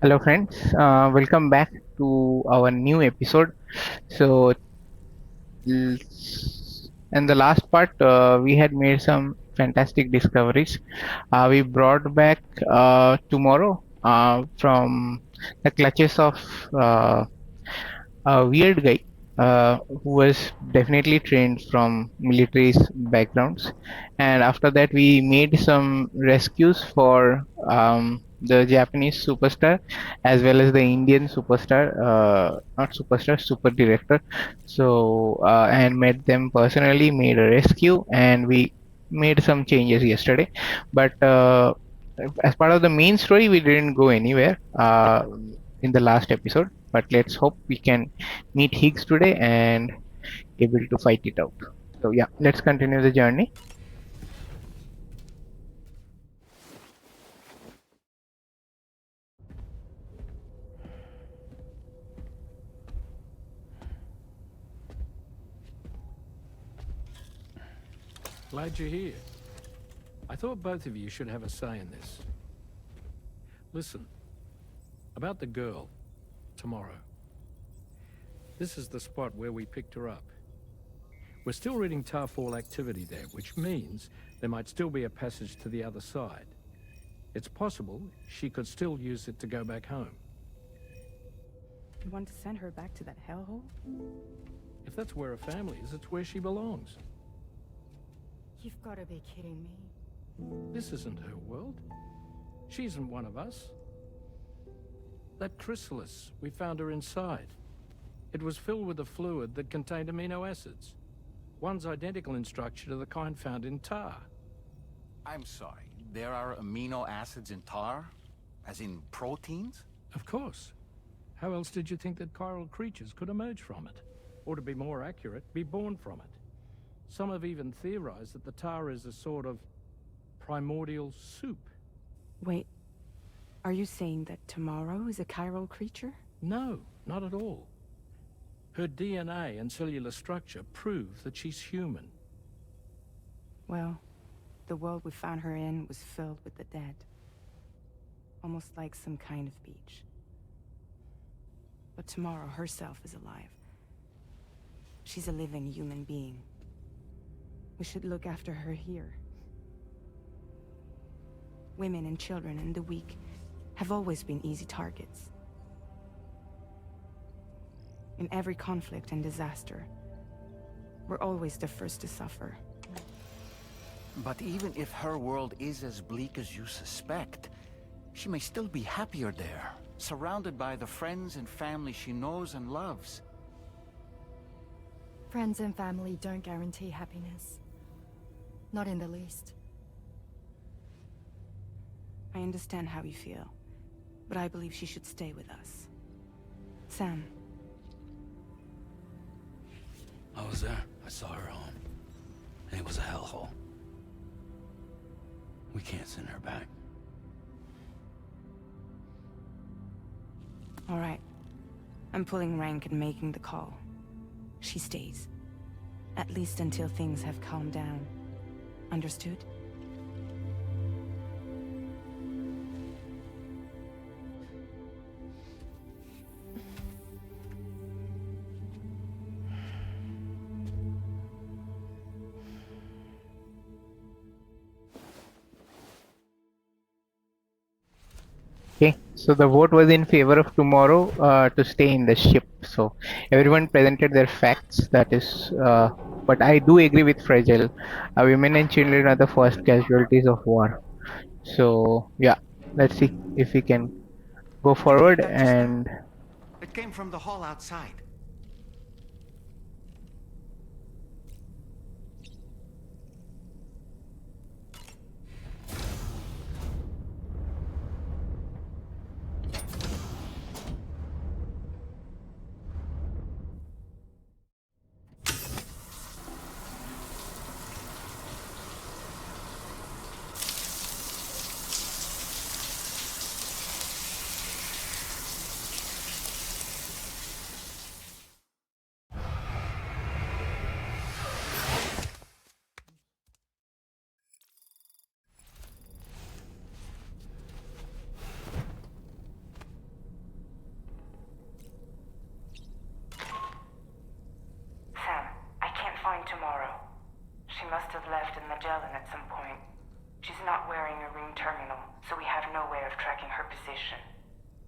Hello, friends. Welcome back to our new episode. So, l- in the last part, we had made some fantastic discoveries. We brought back tomorrow from the clutches of uh, a weird guy who was definitely trained from military's backgrounds, and after that we made some rescues for the Japanese superstar as well as the Indian superstar, not superstar, super director. So and met them personally, made a rescue, and we made some changes yesterday, but as part of the main story we didn't go anywhere in the last episode, but let's hope we can meet Higgs today and able to fight it out. So yeah, let's continue the journey. Glad you're here. I thought both of you should have a say in this. Listen, about the girl, Tommorow. This is the spot where we picked her up. We're still reading Tarfall activity there, which means there might still be a passage to the other side. It's possible she could still use it to go back home. You want to send her back to that hellhole? If that's where her family is, it's where she belongs. You've got to be kidding me. This isn't her world. She isn't one of us. That chrysalis, we found her inside. It was filled with a fluid that contained amino acids. One's identical in structure to the kind found in tar. I'm sorry, there are amino acids in tar? As in proteins? Of course. How else did you think that chiral creatures could emerge from it? Or to be more accurate, be born from it? Some have even theorized that the tar is a sort of primordial soup. Wait, are you saying that Tommorow is a chiral creature? No, not at all. Her DNA and cellular structure prove that she's human. Well, the world we found her in was filled with the dead. Almost like some kind of beach. But Tommorow herself is alive. She's a living human being. We should look after her here. Women and children and the weak have always been easy targets. In every conflict and disaster, we're always the first to suffer. But even if her world is as bleak as you suspect, she may still be happier there, surrounded by the friends and family she knows and loves. Friends and family don't guarantee happiness. Not in the least. I understand how you feel, but I believe she should stay with us. Sam. I was there. I saw her home. And it was a hellhole. We can't send her back. All right. I'm pulling rank and making the call. She stays. At least until things have calmed down. Understood? Okay, so the vote was in favor of tomorrow to stay in the ship. So everyone presented their facts. That is, but I do agree with Fragile. Women and children are the first casualties of war. So yeah, let's see if we can go Where'd you get forward that just now? and It came from the hall outside. of tracking her position.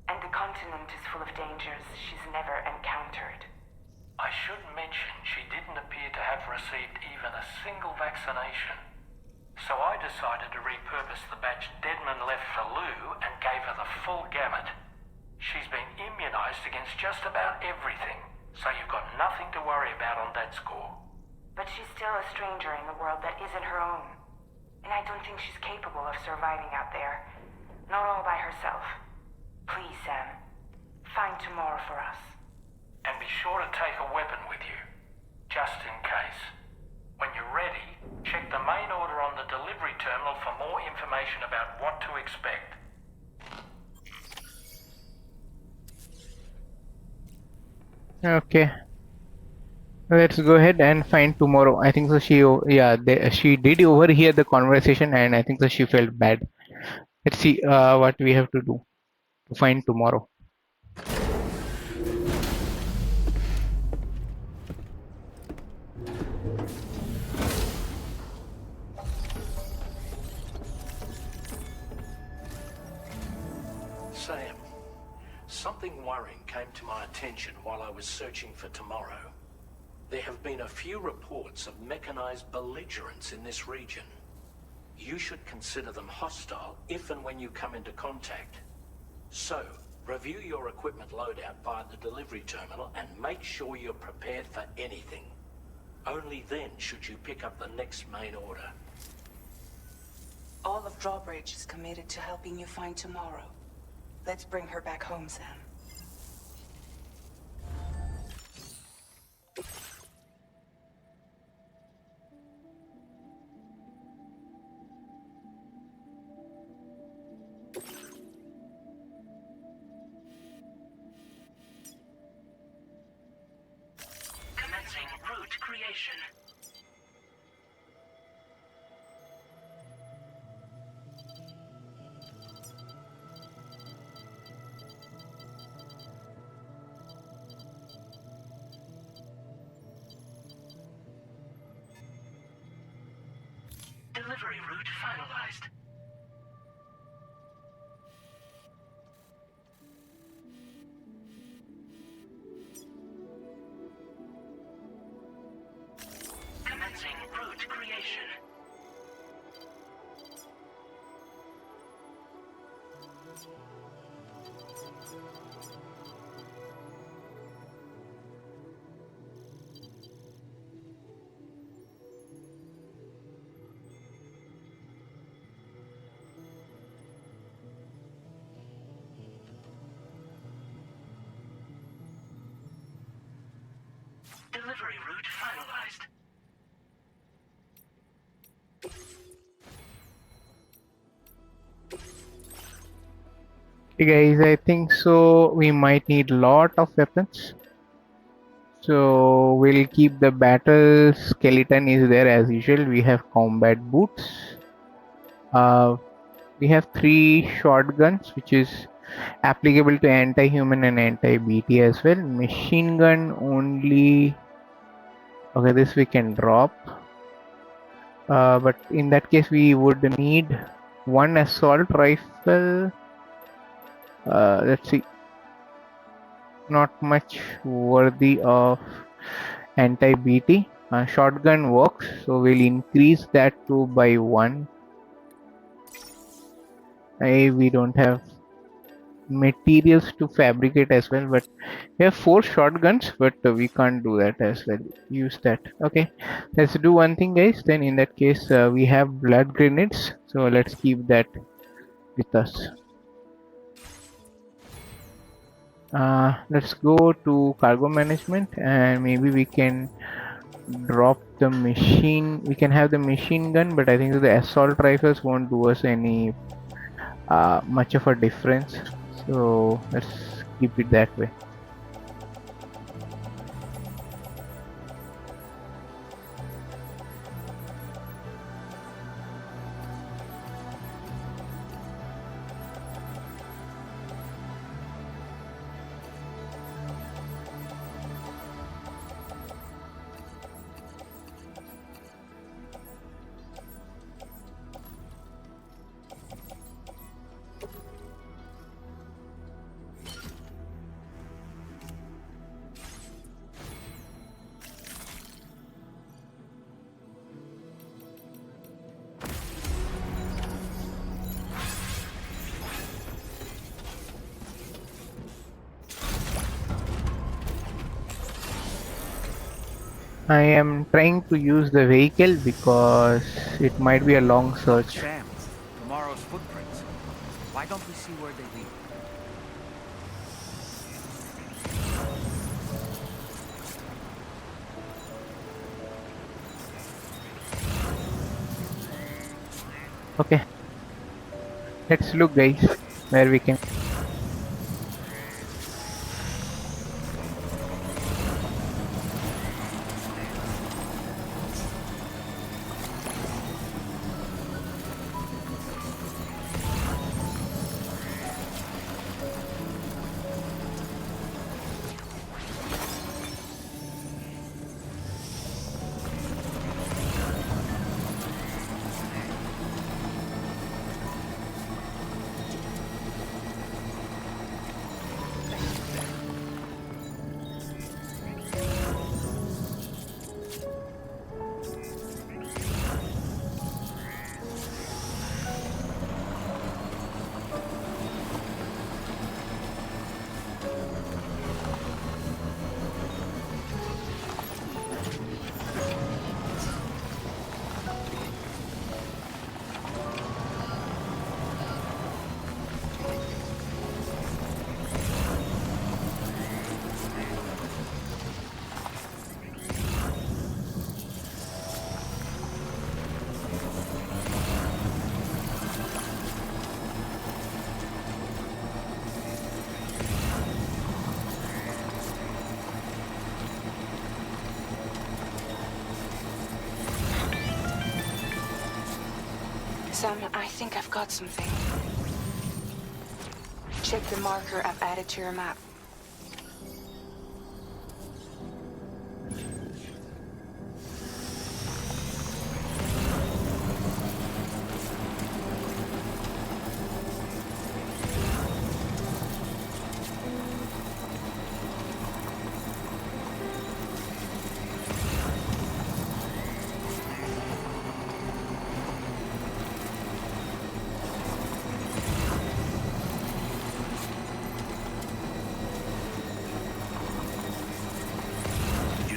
And the continent is full of dangers she's never encountered. I should mention she didn't appear to have received even a single vaccination. So I decided to repurpose the batch Deadman left for Lou and gave her the full gamut. She's been immunized against just about everything, so you've got nothing to worry about on that score. But she's still a stranger in the world that isn't her own. And I don't think she's capable of surviving out there. Not all by herself. Please, Sam. Find Tommorow for us. And be sure to take a weapon with you, just in case. When you're ready, check the main order on the delivery terminal for more information about what to expect. Okay, let's go ahead and find Tommorow. I think so. She did overhear the conversation, and I think so. She felt bad. Let's see what we have to do to find Tommorow. Sam, something worrying came to my attention while I was searching for Tommorow. There have been a few reports of mechanized belligerents in this region. You should consider them hostile if and when you come into contact. So, review your equipment loadout via the delivery terminal and make sure you're prepared for anything. Only then should you pick up the next main order. All of Drawbridge is committed to helping you find Tommorow. Let's bring her back home, Sam. Commencing route creation. Delivery route finalized. Commencing route creation. Delivery route finalized. Hey guys, I think so. We might need lot of weapons. So we'll keep the battle skeleton is there as usual. We have combat boots. We have 3 shotguns, which is applicable to anti-human and anti-BT as well. Machine gun only. Okay, this we can drop. But in that case, we would need 1 assault rifle. Let's see. Not much worthy of anti-BT. Shotgun works, so we'll increase that to by 1. We don't have materials to fabricate as well, but we have 4 shotguns, but we can't do that as well. Use that. Okay, let's do one thing, guys. Then in that case, we have blood grenades, so let's keep that with us. Let's go to cargo management, and maybe we can drop the machine. We can have the machine gun, but I think the assault rifles won't do us any much of a difference, so let's keep it that way. I am trying to use the vehicle because it might be a long Look, search. Sam. Tomorrow's footprints. Why don't we see where they lead? Okay, let's look, guys, where we can. Sam, I think I've got something. Check the marker I've added to your map.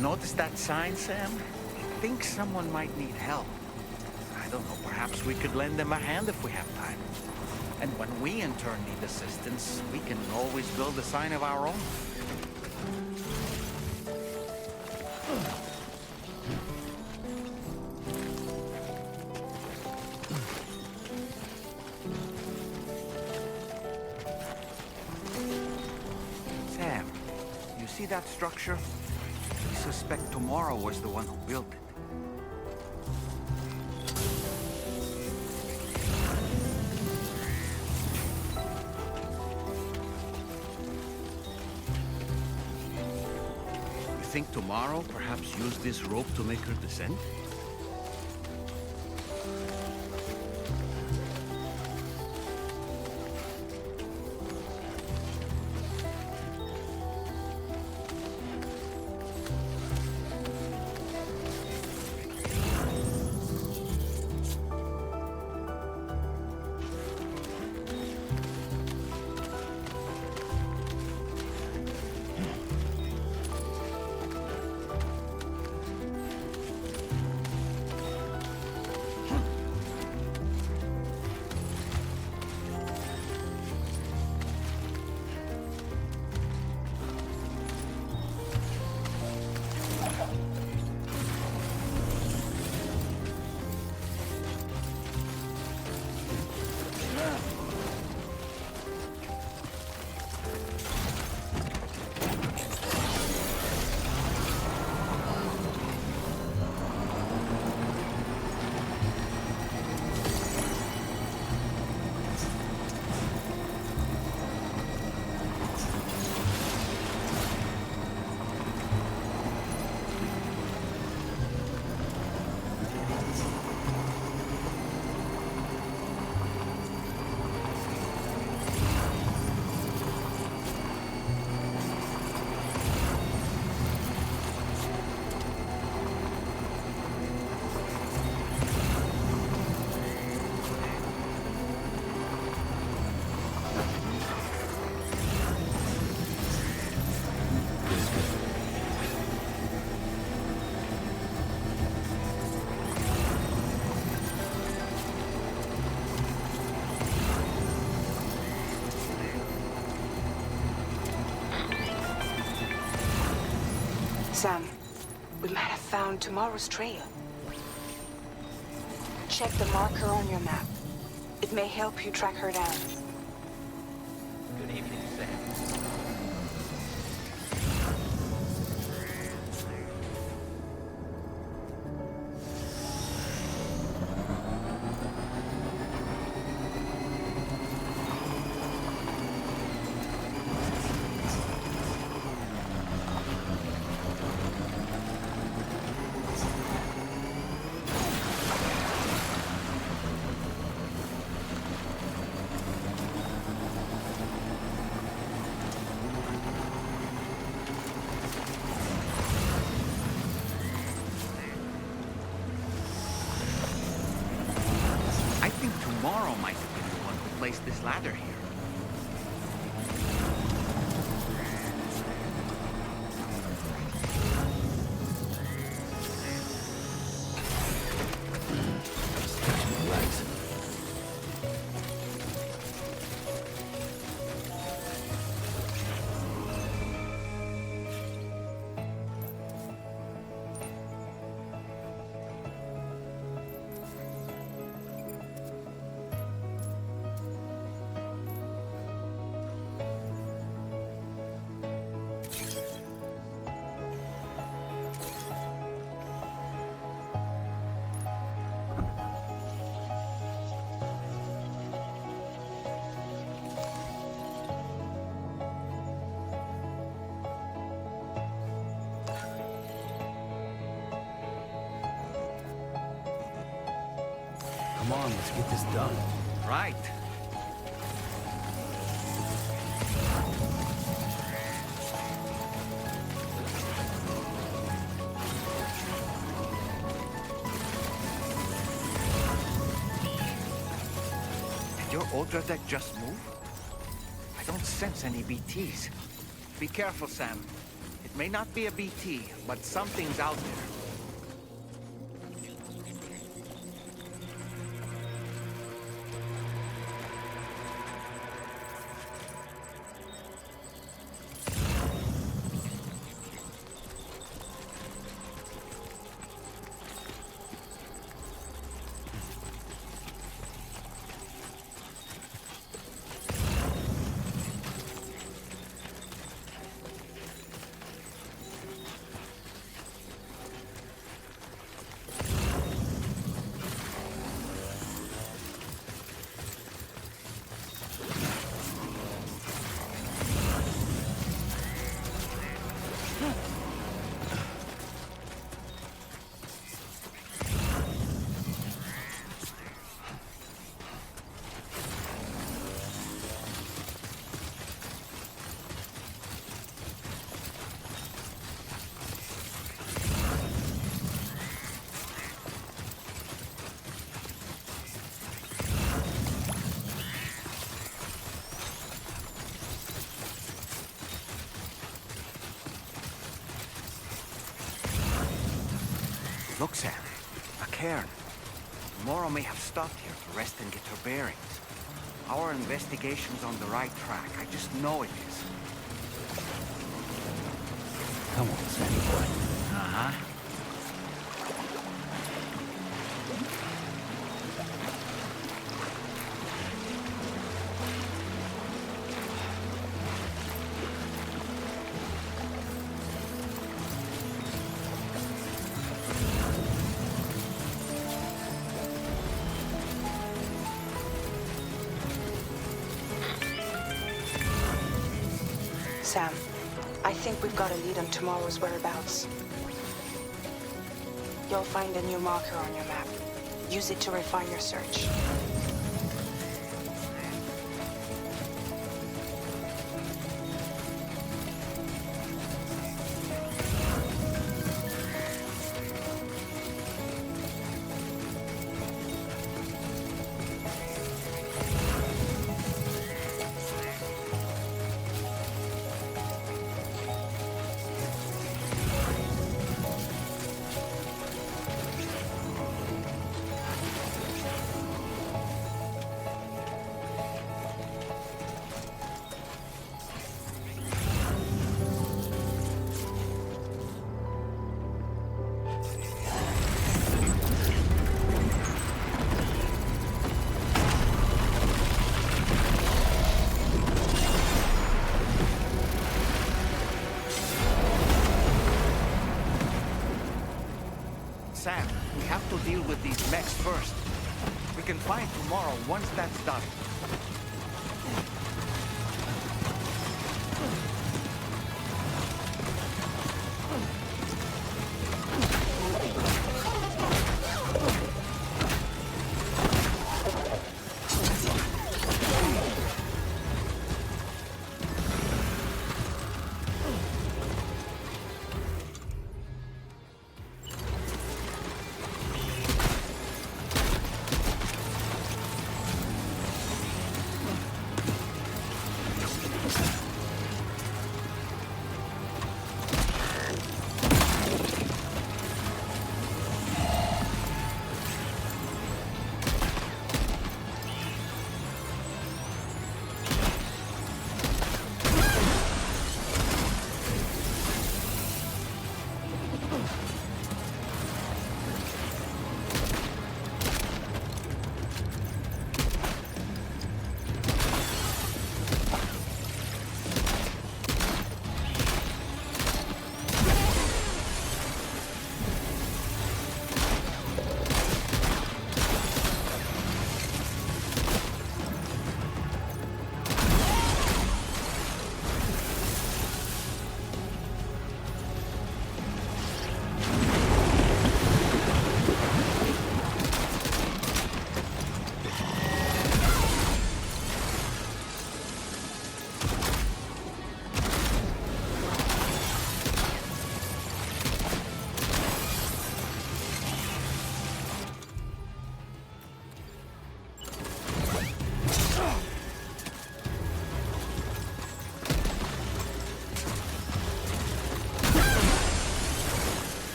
Notice that sign, Sam? I think someone might need help. I don't know, perhaps we could lend them a hand if we have time. And when we in turn need assistance, we can always build a sign of our own. Sam, you see that structure? I suspect Tommorow was the one who built it. You think Tommorow perhaps used this rope to make her descend? Sam, we might have found tomorrow's trail. Check the marker on your map. It may help you track her down. Good evening, Sam. I think Tommorow might have been the one who placed this ladder here. Come on, let's get this done. Right. Did your Ultra deck just move? I don't sense any BTs. Be careful, Sam. It may not be a BT, but something's out there. Look, Sam. A cairn. Tommorow may have stopped here to rest and get her bearings. Our investigation's on the right track. I just know it is. Come on, Sandy boy. Uh-huh. Sam, I think we've got a lead on tomorrow's whereabouts. You'll find a new marker on your map. Use it to refine your search. Sam, we have to deal with these mechs first. We can find Tommorow once that's done.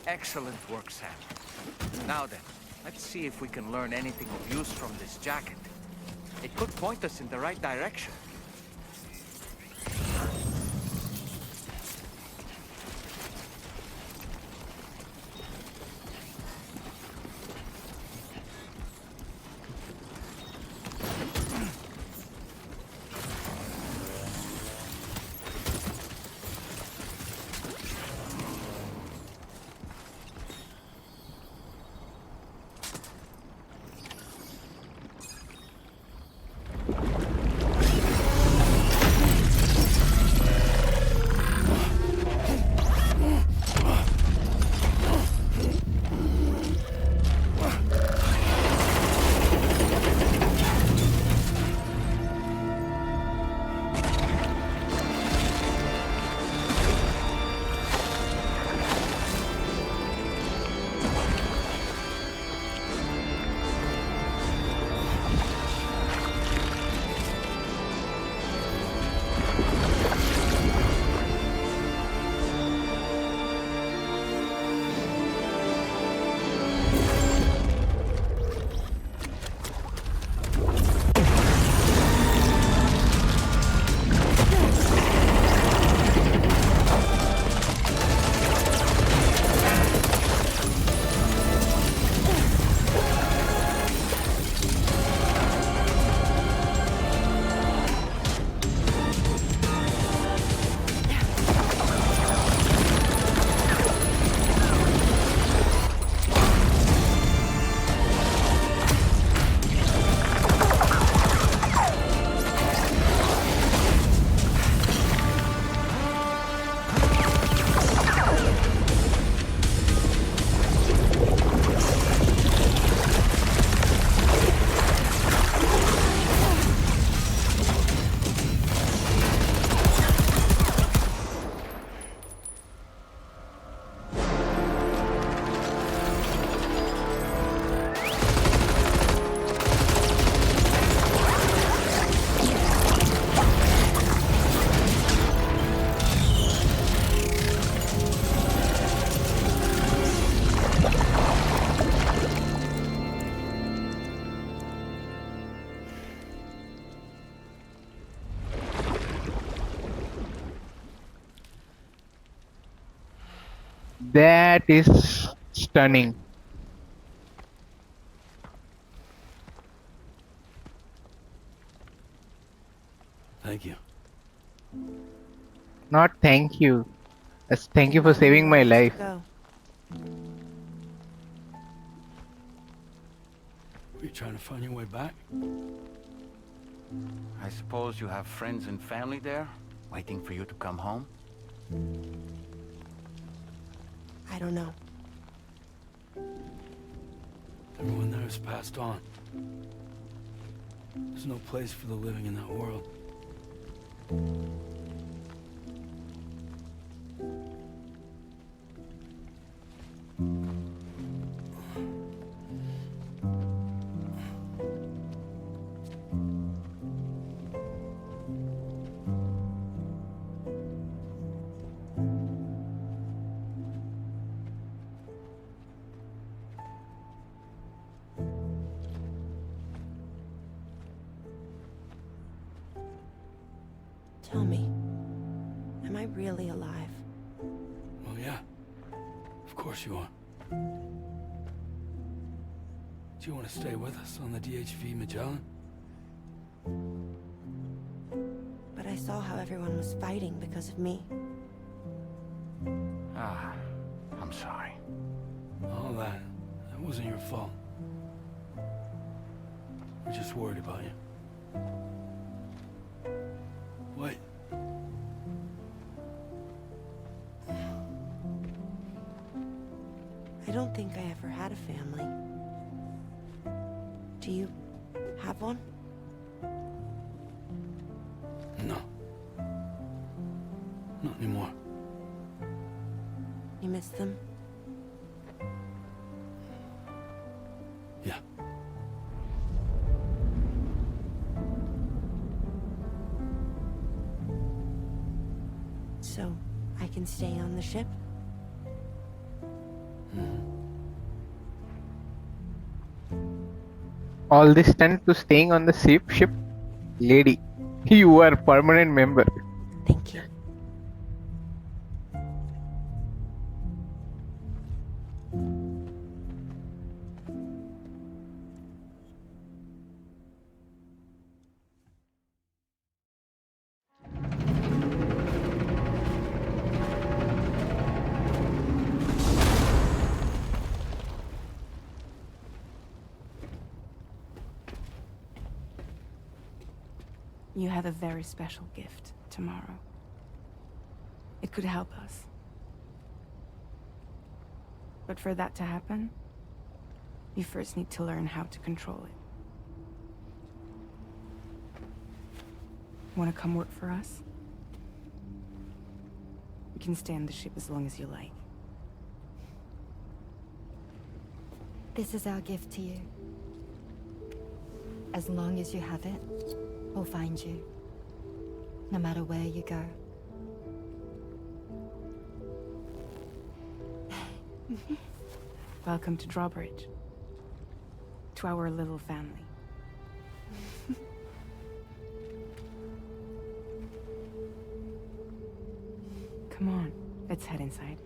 Excellent work, Sam. Now then, let's see if we can learn anything of use from this jacket. It could point us in the right direction. That is stunning. Not thank you. Thank you Didn't for know where you saving my wanted us to life. go. Were you trying to find your way back? I suppose you have friends and family there, waiting for you to come home? I don't know. Everyone there has passed on. There's no place for the living in that world. Tell me, am I really alive? Well, yeah. Of course you are. Do you want to stay with us on the DHV Magellan? But I saw how everyone was fighting because of me. Ah, I'm sorry. All that wasn't your fault. We're just worried about you. Wait. I don't think I ever had a family. Do you have one? No. Not anymore. You miss them? Yeah. So, I can stay on the ship? All this time to staying on the ship, lady. You are permanent member. Thank you. You have a very special gift tomorrow. It could help us. But for that to happen, you first need to learn how to control it. Want to come work for us? You can stay on the ship as long as you like. This is our gift to you. As long as you have it, we'll find you. No matter where you go. Welcome to Drawbridge. To our little family. Come on, let's head inside.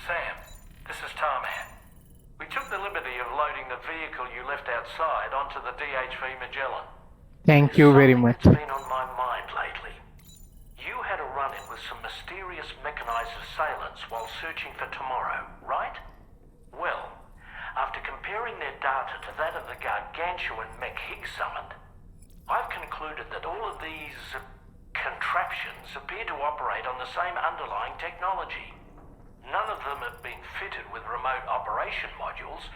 Sam, this is Tarman. We took the liberty of loading the vehicle you left outside onto the DHV Magellan. Thank you very Something much. that's been on my mind lately. You had a run-in with some mysterious mechanized assailants while searching for Tommorow, right? Well, after comparing their data to that of the gargantuan mech Higgs summoned, I've concluded that all of these contraptions appear to operate on the same underlying technology. None of them have been fitted with remote operation modules,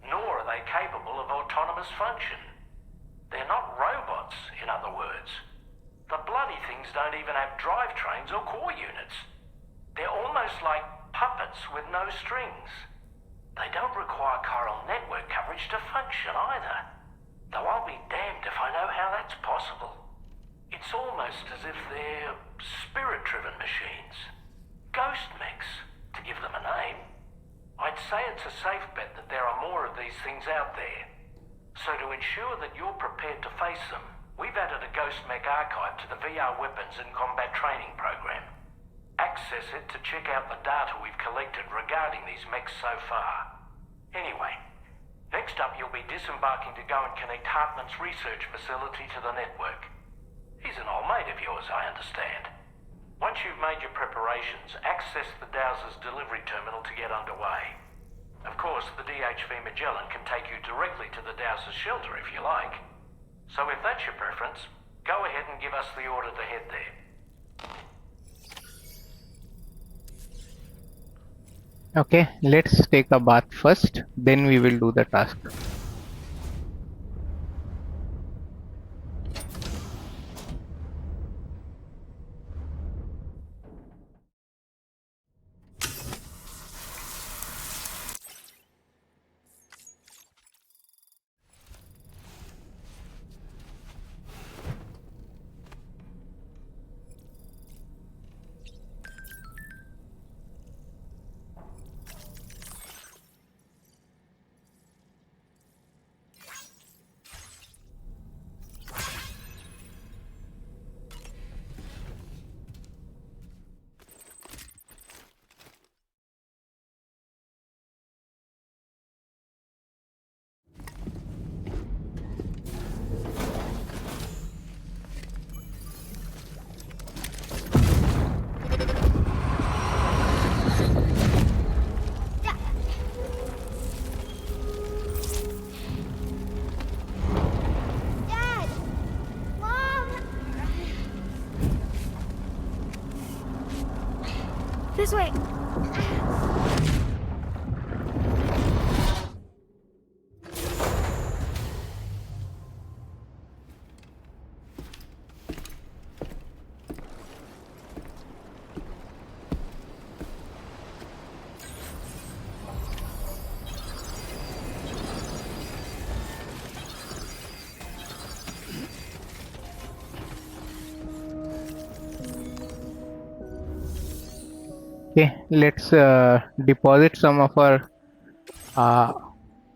nor are they capable of autonomous function. They're not robots, in other words. The bloody things don't even have drivetrains or core units. They're almost like puppets with no strings. They don't require chiral network coverage to function either. Though I'll be damned if I know how that's possible. It's almost as if they're spirit-driven machines. Ghost mechs, to give them a name. I'd say it's a safe bet that there are more of these things out there. So to ensure that you're prepared to face them, we've added a Ghost Mech archive to the VR Weapons and Combat Training program. Access it to check out the data we've collected regarding these mechs so far. Anyway, next up you'll be disembarking to go and connect Hartman's research facility to the network. He's an old mate of yours, I understand. Once you've made your preparations, access the Dowser's delivery terminal to get underway. Of course, the DHV Magellan can take you directly to the Dowser's shelter if you like. So if that's your preference, go ahead and give us the order to head there. Okay, let's take a bath first, then we will do the task. Dad! Mom! This way. Okay, let's deposit some of our uh,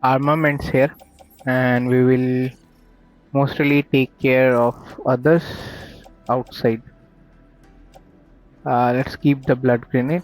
armaments here, and we will mostly take care of others outside. Let's keep the blood grenade.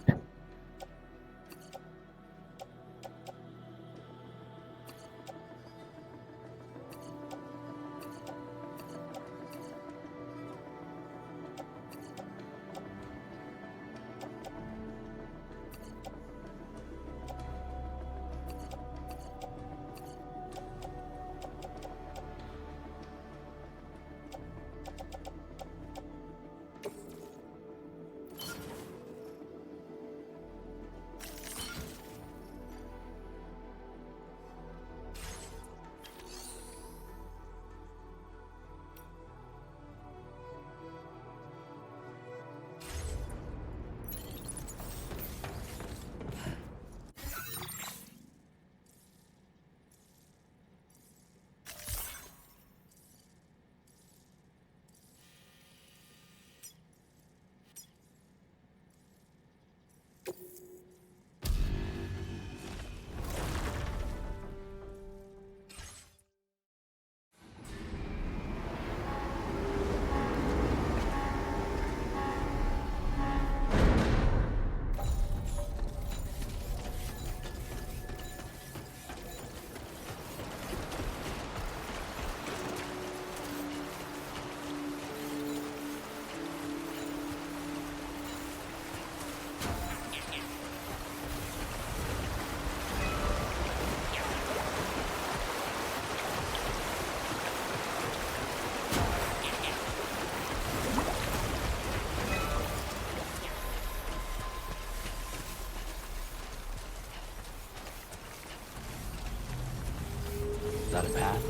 a path?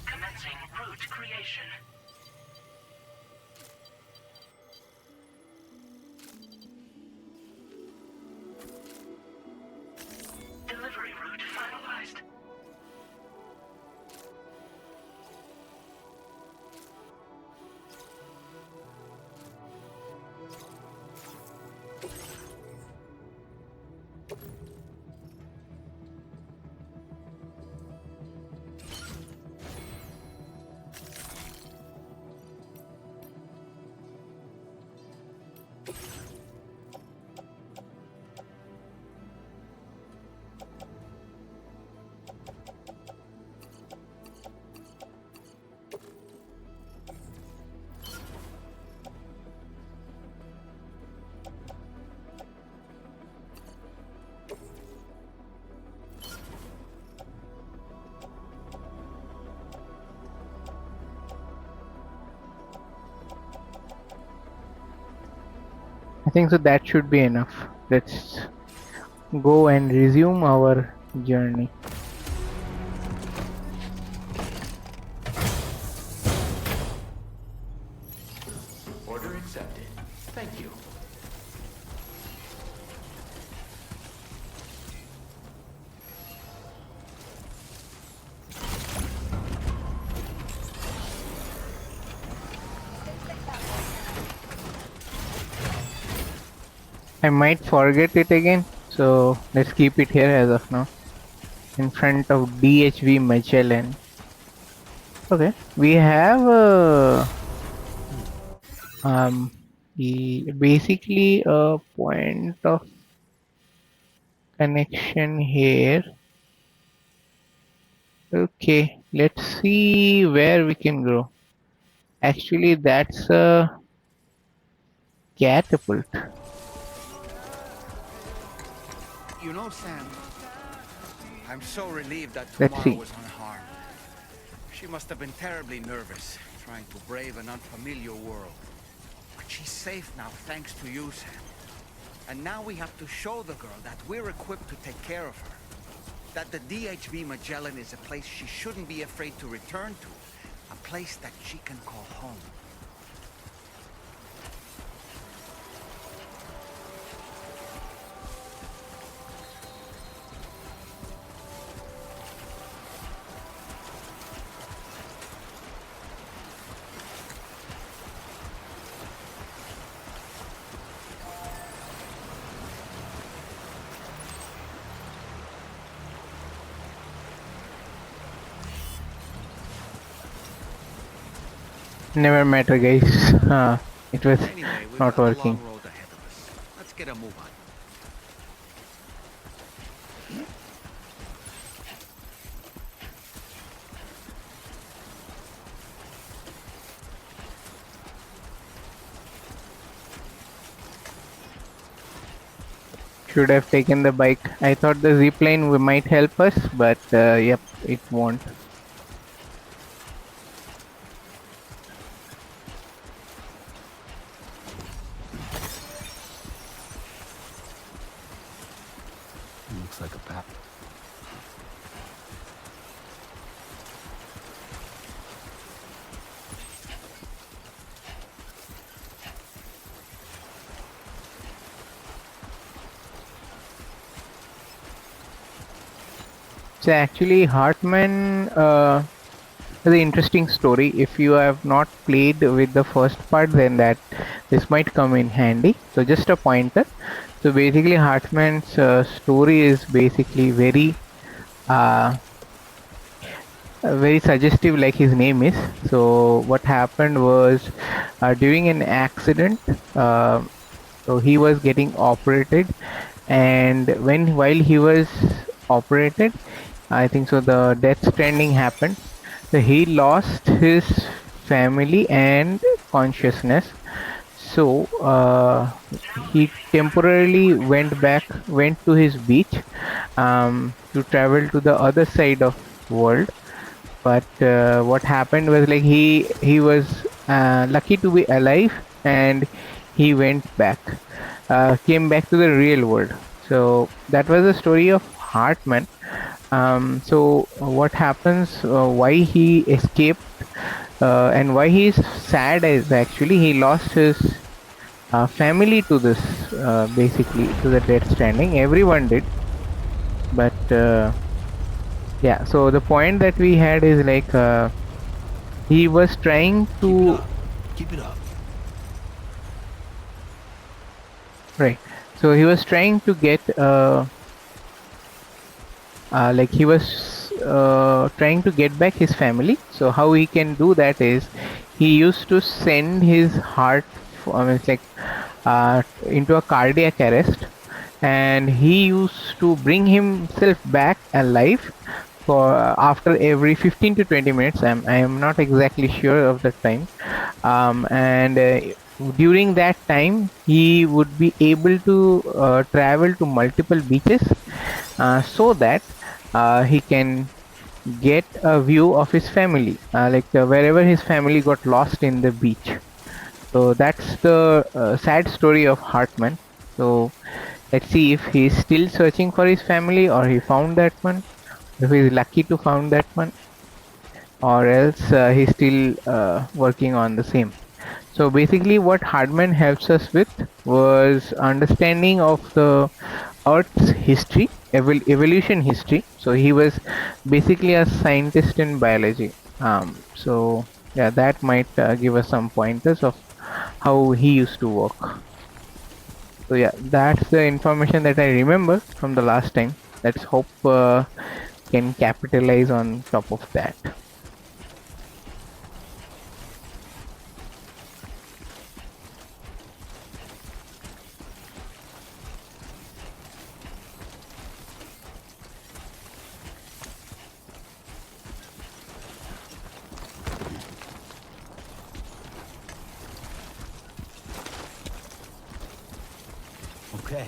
Commencing route creation. Delivery route finalized. I think so that should be enough. Let's go and resume our journey. Order accepted. Thank you. I might forget it again, so let's keep it here as of now. In front of DHV Magellan. Okay, we have basically a point of connection here. Okay, let's see where we can go. Actually, that's a catapult. You know, Sam, I'm so relieved that Let's Tommorow see. was unharmed. She must have been terribly nervous, trying to brave an unfamiliar world. But she's safe now, thanks to you, Sam. And now we have to show the girl that we're equipped to take care of her. That the DHV Magellan is a place she shouldn't be afraid to return to. A place that she can call home. Never matter, guys. It was Anyway, we've not got a working. long road ahead of us. Let's get a move on. Should have taken the bike. I thought the zipline might help us, but yep, it won't. Looks like a path. So actually, Hartman the interesting story. If you have not played with the first part, then that this might come in handy. So just a pointer. So basically, Hartman's story is basically uh, very suggestive, like his name is. So what happened was during an accident. So he was getting operated, and while he was operated, I think so the death stranding happened. So he lost his family and consciousness. So he temporarily went to his beach to travel to the other side of world. But what happened was like he was lucky to be alive, and he went back, came back to the real world. So that was the story of Hartman. So what happens, why he escaped, and why he is sad is actually he lost his family to this, basically to the death stranding. Everyone did, but yeah. So the point that we had is like he was trying Keep it to, up. Keep it up. right. So he was trying to get like he was trying to get back his family. So how he can do that is he used to send his heart, I mean, it's like into a cardiac arrest, and he used to bring himself back alive for after every 15 to 20 minutes. I am not exactly sure of the time. And during that time he would be able to travel to multiple beaches, so that he can get a view of his family, like wherever his family got lost in the beach. So that's the sad story of Hartman. So let's see if he's still searching for his family, or he found that one, if he's lucky to found that one, or else he's still working on the same. So basically what Hardman helps us with was understanding of the Earth's history, evolution history. So he was basically a scientist in biology. So yeah, that might give us some pointers of how he used to work. So yeah, that's the information that I remember from the last time. Let's hope can capitalize on top of that. Okay.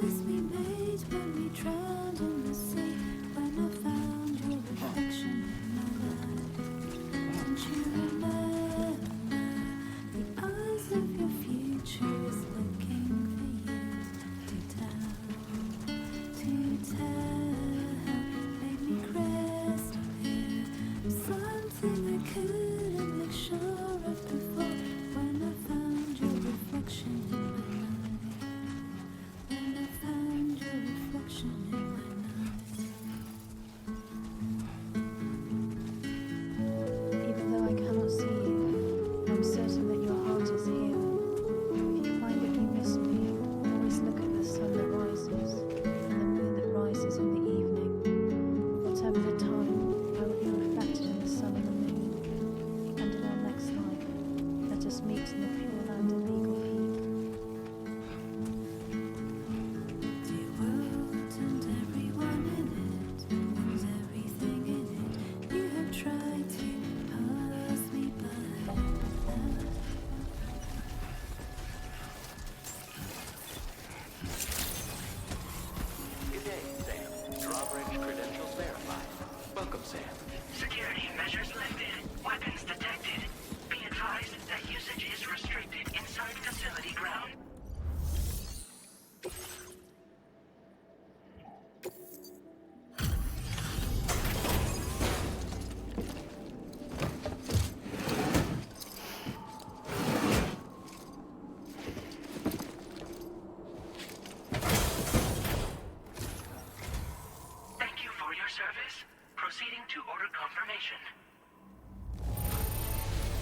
promise we made when we drowned in the sea, when I found your reflection in my life. Don't you remember? The eyes of your future is looking for you to tell, made me crystal clear. Something I couldn't make sure of before, when I found your reflection in my life. When I found your reflection in my life. Even though I cannot see you, I'm certain that your heart is here. If you find that you miss me, always look at the sun that rises and the moon that rises in the evening. Whatever the time, I will be reflected in the sun and the moon. And in our next life, let us meet in the pure land of Eagle Peak. The world and everyone in it, and everything in it. You have tried to pass me by. Good day, Sam. Drawbridge credentials verified. Welcome, Sam. Security measures lifted. Weapons detected. Be advised that usage is restricted inside facility ground. Thank you for your service. Proceeding to order confirmation.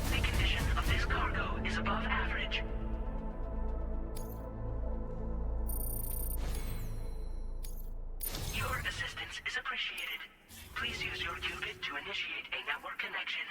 The condition of this cargo is above average. Your assistance is appreciated. Please use your qubit to initiate a network connection.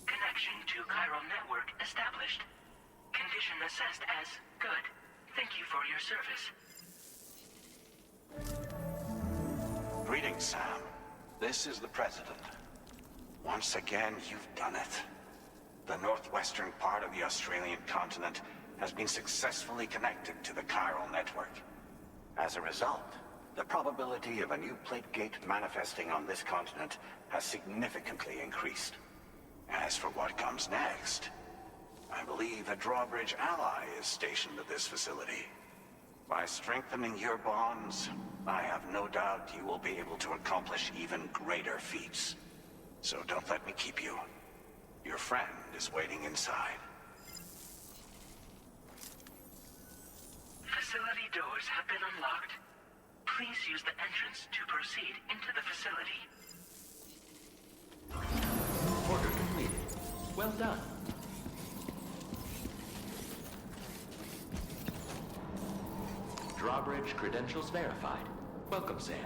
Connection to chiral network established. Condition assessed as good. Thank you for your service. Greetings, Sam. This is the President. Once again, you've done it. The northwestern part of the Australian continent has been successfully connected to the chiral network. As a result, the probability of a new plate gate manifesting on this continent has significantly increased. As for what comes next, I believe a drawbridge ally is stationed at this facility. By strengthening your bonds, I have no doubt you will be able to accomplish even greater feats. So don't let me keep you. Your friend is waiting inside. Facility doors have been unlocked. Please use the entrance to proceed into the facility. Order completed. Well done. Drawbridge credentials verified. Welcome, Sam.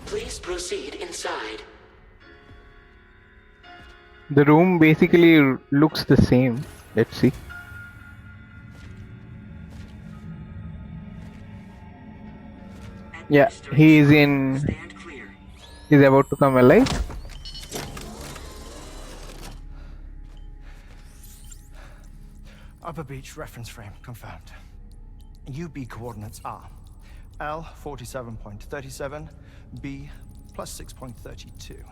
Please proceed inside. The room basically looks the same. Let's see. Yeah, he is in. Stand clear. He's about to come alive. Upper Beach reference frame confirmed. UB coordinates are L 47.37, B plus 6.32.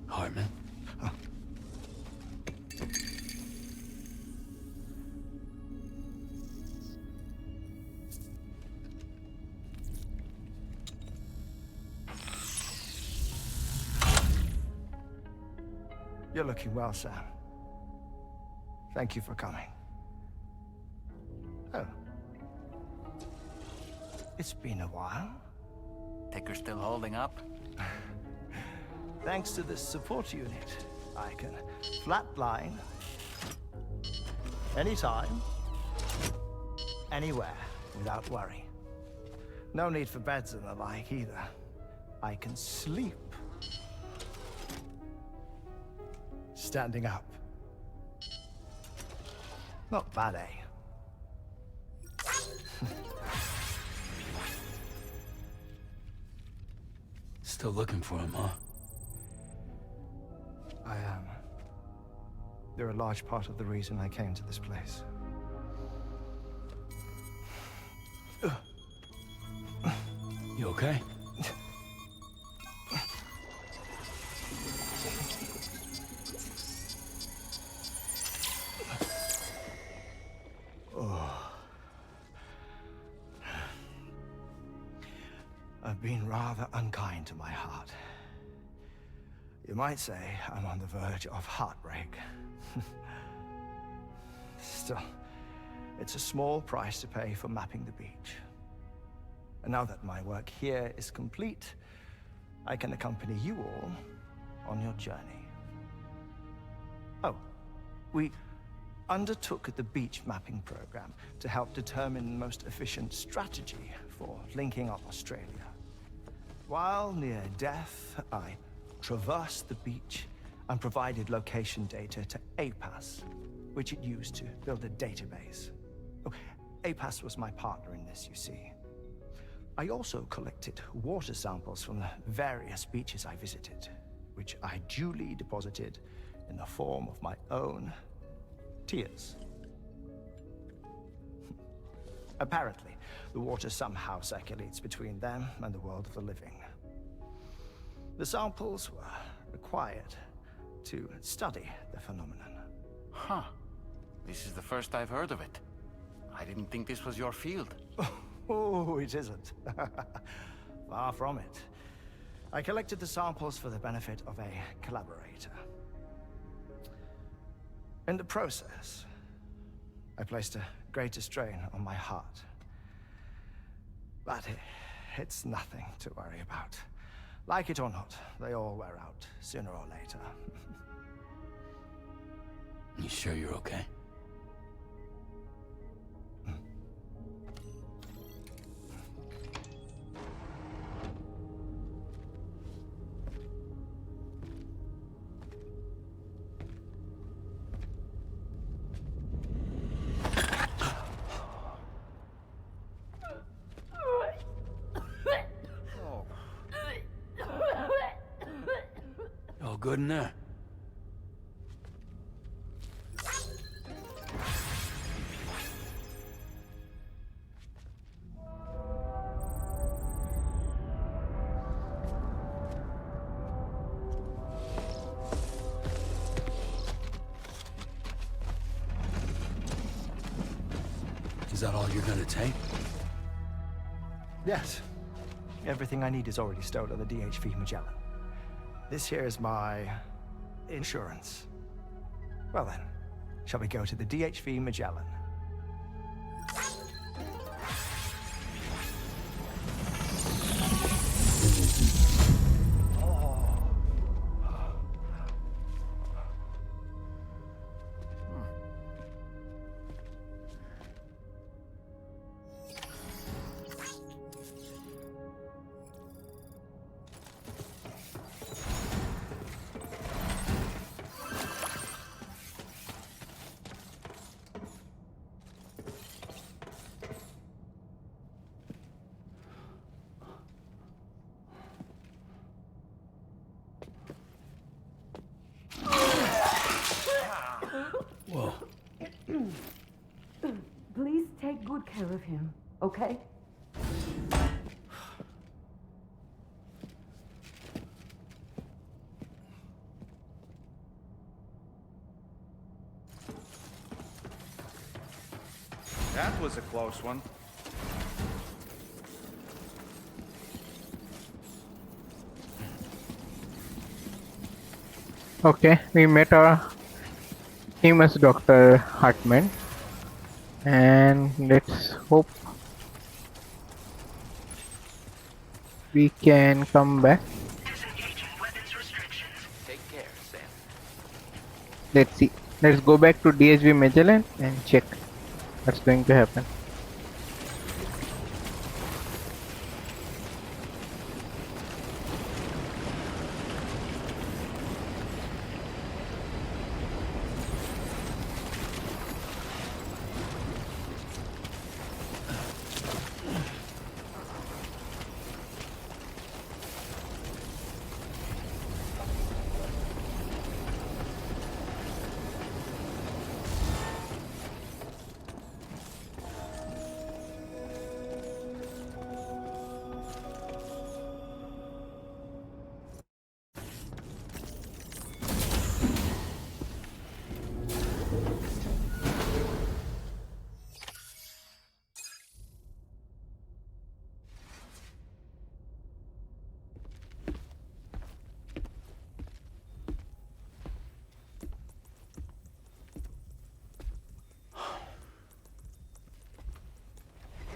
Hartman? You're looking well, Sam. Thank you for coming. Oh. It's been a while. Ticker still holding up? Thanks to this support unit, I can flatline anytime, anywhere, without worry. No need for beds and the like either. I can sleep standing up. Not bad, eh? Still looking for him, huh? I am. They're a large part of the reason I came to this place. You okay? I've been rather unkind to my heart. You might say I'm on the verge of heartbreak. Still, it's a small price to pay for mapping the beach. And now that my work here is complete, I can accompany you all on your journey. Oh, we undertook the beach mapping program to help determine the most efficient strategy for linking up Australia. While near death, I traversed the beach and provided location data to APAS, which it used to build a database. Oh, APAS was my partner in this, you see. I also collected water samples from the various beaches I visited, which I duly deposited in the form of my own tears. Apparently, the water somehow circulates between them and the world of the living. The samples were required to study the phenomenon. Huh. This is the first I've heard of it. I didn't think this was your field. Oh, it isn't. Far from it. I collected the samples for the benefit of a collaborator. In the process, I placed a greater strain on my heart. But it's nothing to worry about. Like it or not, they all wear out, sooner or later. You sure you're okay? All good in there? Is that all you're gonna take? Yes. Everything I need is already stowed on the DHV Magellan. This here is my insurance. Well then, shall we go to the DHV Magellan? Whoa. Please take good care of him, okay? That was a close one. Okay, we met our famous Dr. Hartman, and let's hope we can come back. Take care, Sam. Let's see. Let's go back to DHV Magellan and check what's going to happen.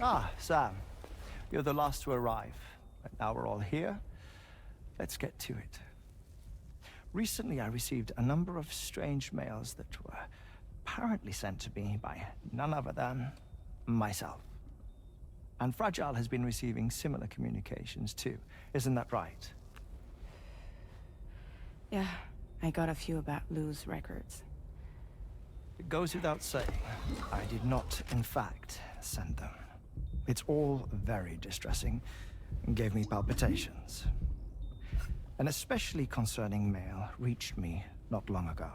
Ah, Sam. You're the last to arrive. But now we're all here. Let's get to it. Recently, I received a number of strange mails that were apparently sent to me by none other than myself. And Fragile has been receiving similar communications too. Isn't that right? Yeah, I got a few about Lou's records. It goes without saying, I did not, in fact, send them. It's all very distressing and gave me palpitations. An especially concerning mail reached me not long ago.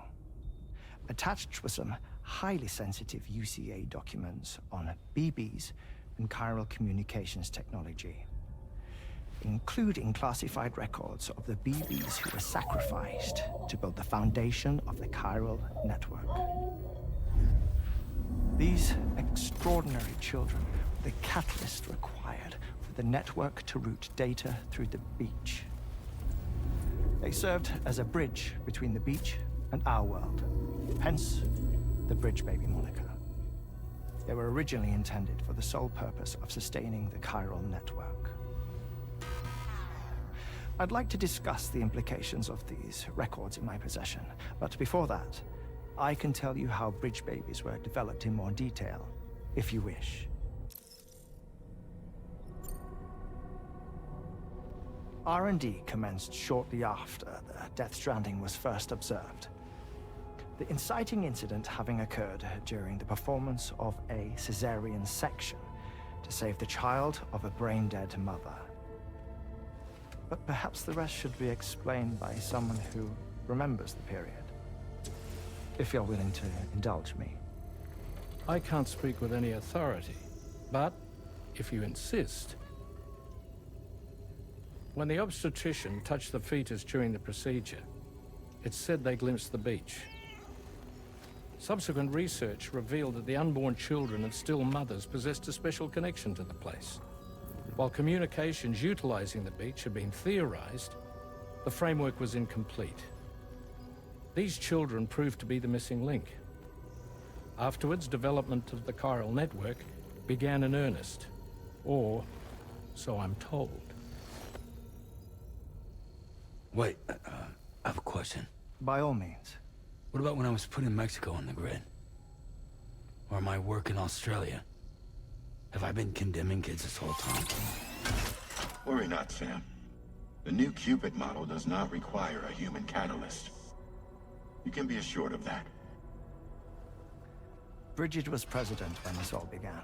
Attached were some highly sensitive UCA documents on BBs and chiral communications technology, including classified records of the BBs who were sacrificed to build the foundation of the chiral network. These extraordinary children were the catalyst required for the network to route data through the beach. They served as a bridge between the beach and our world, hence the Bridge Baby moniker. They were originally intended for the sole purpose of sustaining the chiral network. I'd like to discuss the implications of these records in my possession, but before that, I can tell you how Bridge Babies were developed in more detail, if you wish. R&D commenced shortly after the Death Stranding was first observed. The inciting incident having occurred during the performance of a cesarean section to save the child of a brain-dead mother. But perhaps the rest should be explained by someone who remembers the period. If you're willing to indulge me. I can't speak with any authority, but if you insist. When the obstetrician touched the fetus during the procedure, it's said they glimpsed the beach. Subsequent research revealed that the unborn children and still mothers possessed a special connection to the place. While communications utilizing the beach had been theorized, the framework was incomplete. These children proved to be the missing link. Afterwards, development of the chiral network began in earnest, or so I'm told. Wait, I have a question. By all means. What about when I was putting Mexico on the grid? Or my work in Australia? Have I been condemning kids this whole time? Worry not, Sam. The new Cupid model does not require a human catalyst. You can be assured of that. Bridget was president when this all began,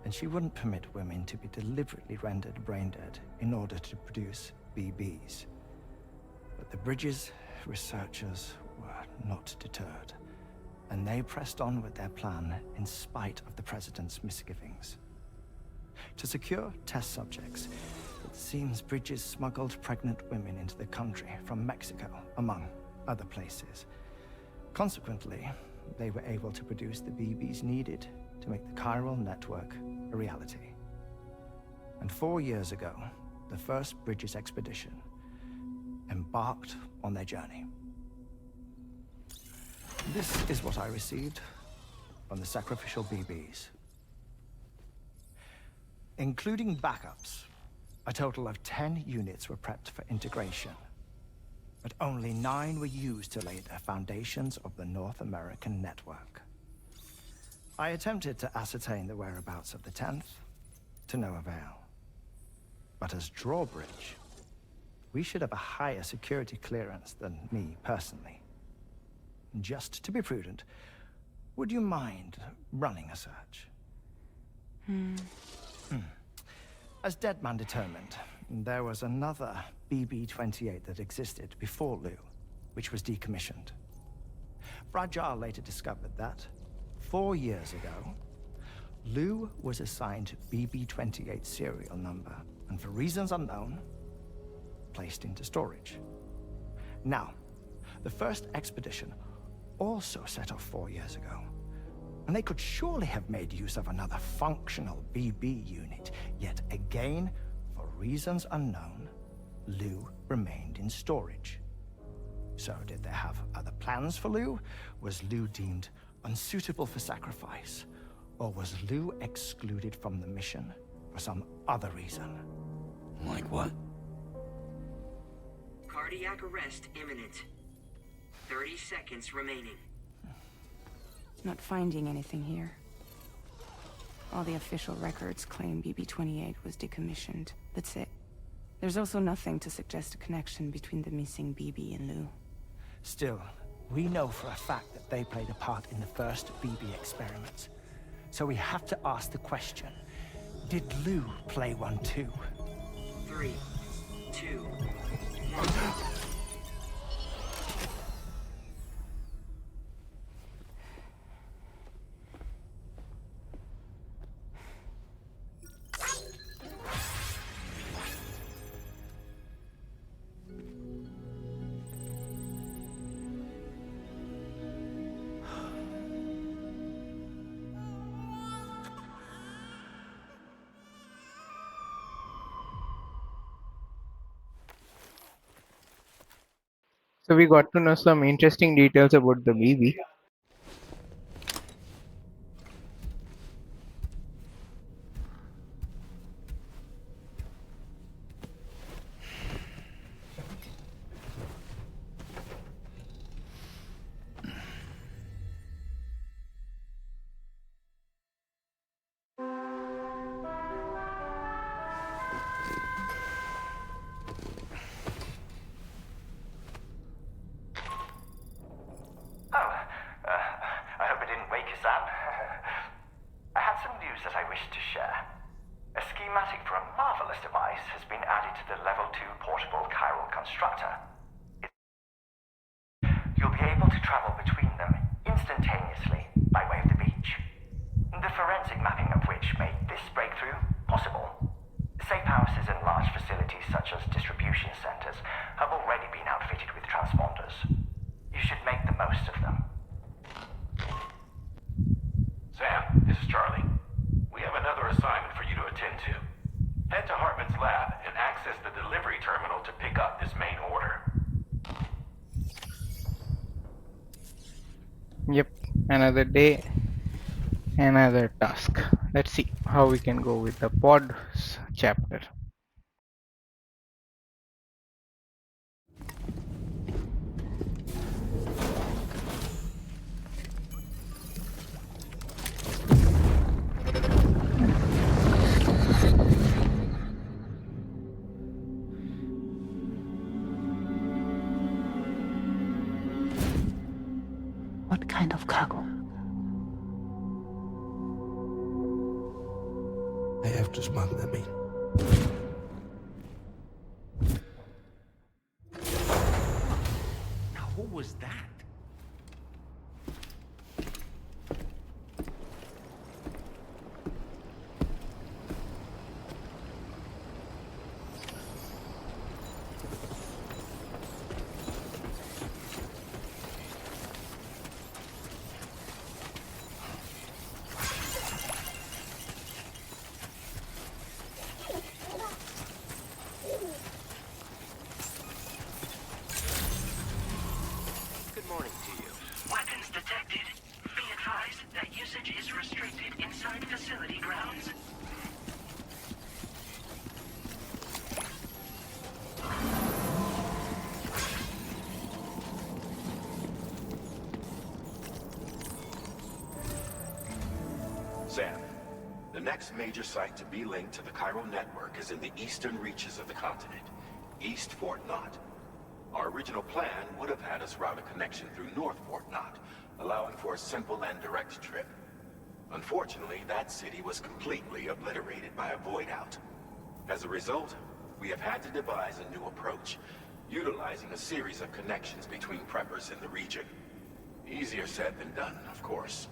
and she wouldn't permit women to be deliberately rendered brain-dead in order to produce BBs. But the Bridges researchers were not deterred, and they pressed on with their plan in spite of the president's misgivings. To secure test subjects, it seems Bridges smuggled pregnant women into the country from Mexico, among other places. Consequently, they were able to produce the BBs needed to make the chiral network a reality. And 4 years ago, the first Bridges expedition embarked on their journey. This is what I received from the sacrificial BBs. Including backups, a total of 10 units were prepped for integration. But only 9 were used to lay the foundations of the North American network. I attempted to ascertain the whereabouts of the 10th, to no avail. But as drawbridge, we should have a higher security clearance than me personally. Just to be prudent, would you mind running a search? As Deadman determined, there was another BB-28 that existed before Lou, which was decommissioned. Fragile later discovered that, 4 years ago, Lou was assigned BB-28 serial number, and for reasons unknown, placed into storage. Now, the first expedition also set off 4 years ago, and they could surely have made use of another functional BB unit, yet again, for reasons unknown, Lou remained in storage. So did they have other plans for Lou? Was Lou deemed unsuitable for sacrifice? Or was Lou excluded from the mission for some other reason? Like what? Cardiac arrest imminent. 30 seconds remaining. Not finding anything here. All the official records claim BB-28 was decommissioned. That's it. There's also nothing to suggest a connection between the missing BB and Lou. Still, we know for a fact that they played a part in the first BB experiments. So we have to ask the question, did Lou play one too? 3, 2, 1. So we got to know some interesting details about the BB. I hope I didn't wake you, Sam. I had some news that I wished to share. A schematic for a marvelous device has been added to the Level 2 portable chiral constructor. You'll be able to travel between them instantaneously by way of the beach. The forensic mapping of which made this breakthrough possible. Safe houses and large facilities such as distribution centers have already been outfitted with transponders. You should make the most of them. Sam, this is Charlie. We have another assignment for you to attend to. Head to Hartman's lab and access the delivery terminal to pick up this main order. Yep, another day, another task. Let's see how we can go with the pods chapter. What kind of cargo? I have to smuggle them in. Now, who was that? next major site to be linked to the Cairo network is in the eastern reaches of the continent, East Fort Knott. Our original plan would have had us route a connection through North Fort Knott, allowing for a simple and direct trip. Unfortunately, that city was completely obliterated by a void out. As a result, we have had to devise a new approach, utilizing a series of connections between preppers in the region. Easier said than done, of course.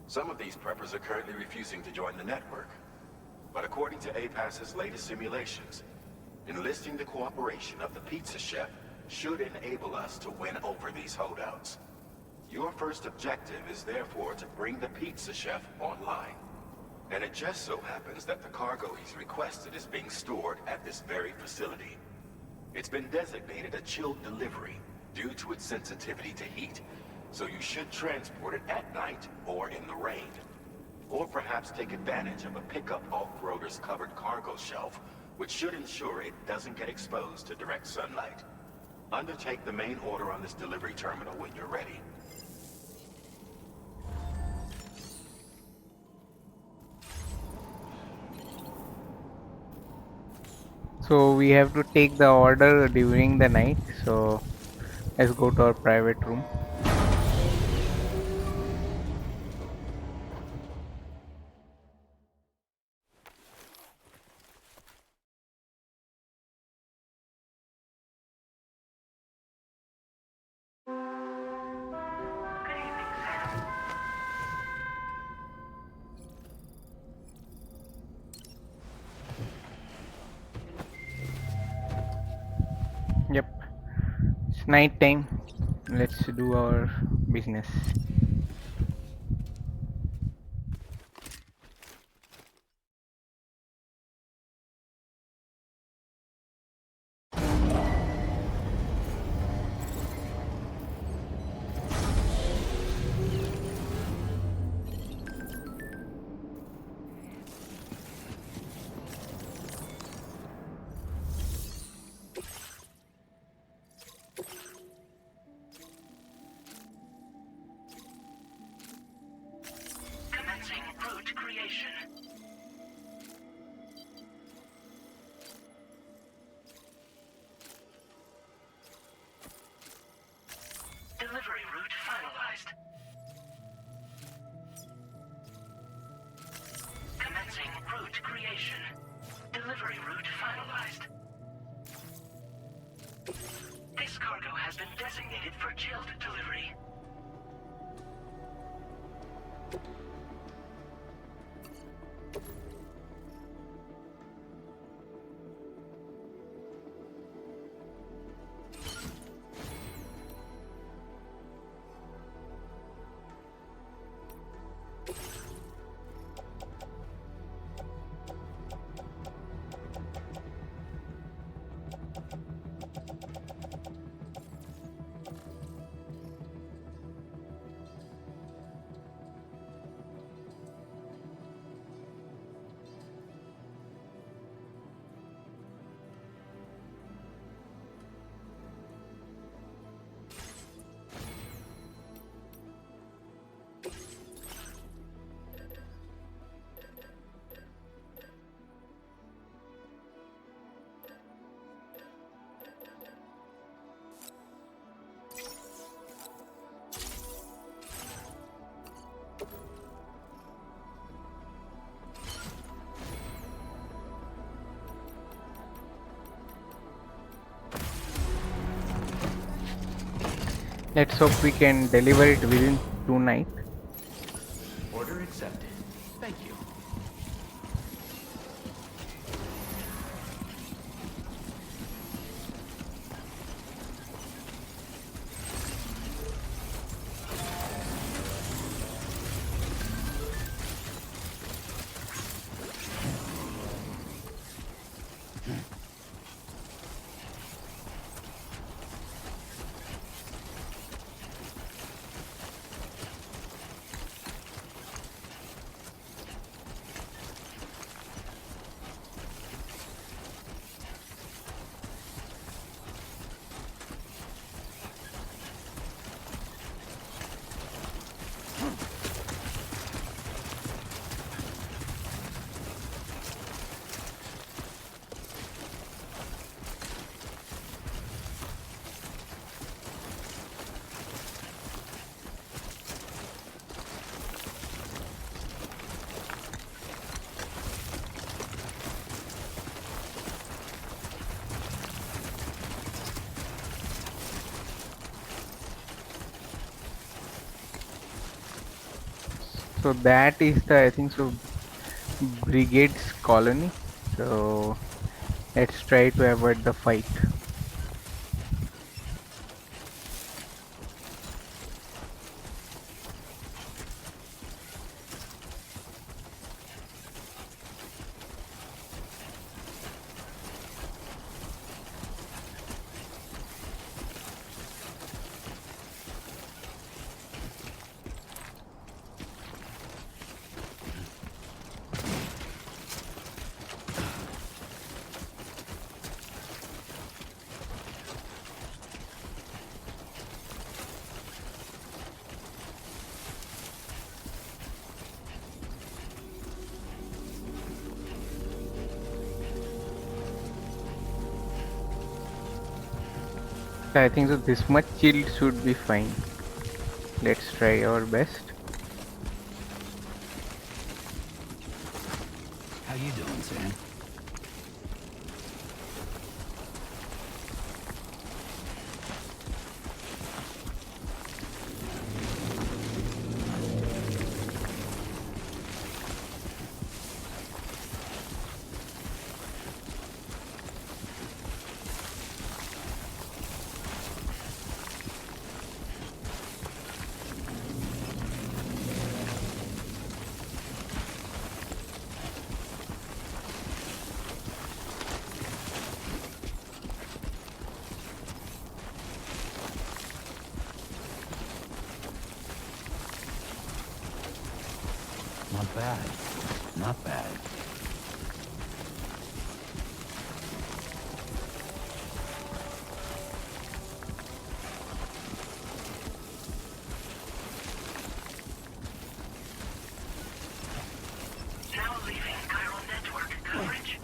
Some of these preppers are currently refusing to join the network. But according to APAS's latest simulations, enlisting the cooperation of the pizza chef should enable us to win over these holdouts. Your first objective is therefore to bring the pizza chef online. And it just so happens that the cargo he's requested is being stored at this very facility. It's been designated a chilled delivery due to its sensitivity to heat, so you should transport it at night or in the rain. Or perhaps take advantage of a pickup off-roader's covered cargo shelf, which should ensure it doesn't get exposed to direct sunlight. Undertake the main order on this delivery terminal when you're ready. So we have to take the order during the night. So let's go to our private room. Yep, it's night time. Let's do our business. Commencing route creation. Delivery route finalized. Commencing route creation. Delivery route finalized. This cargo has been designated for chilled delivery. Let's hope we can deliver it within tonight. Order accepted. Thank you. So that is the, I think so, Brigade's colony. So let's try to avoid the fight. So I think so this much shield should be fine. Let's try our best. How you doing, Sam? Not bad. Not bad. Now leaving Chiral network coverage.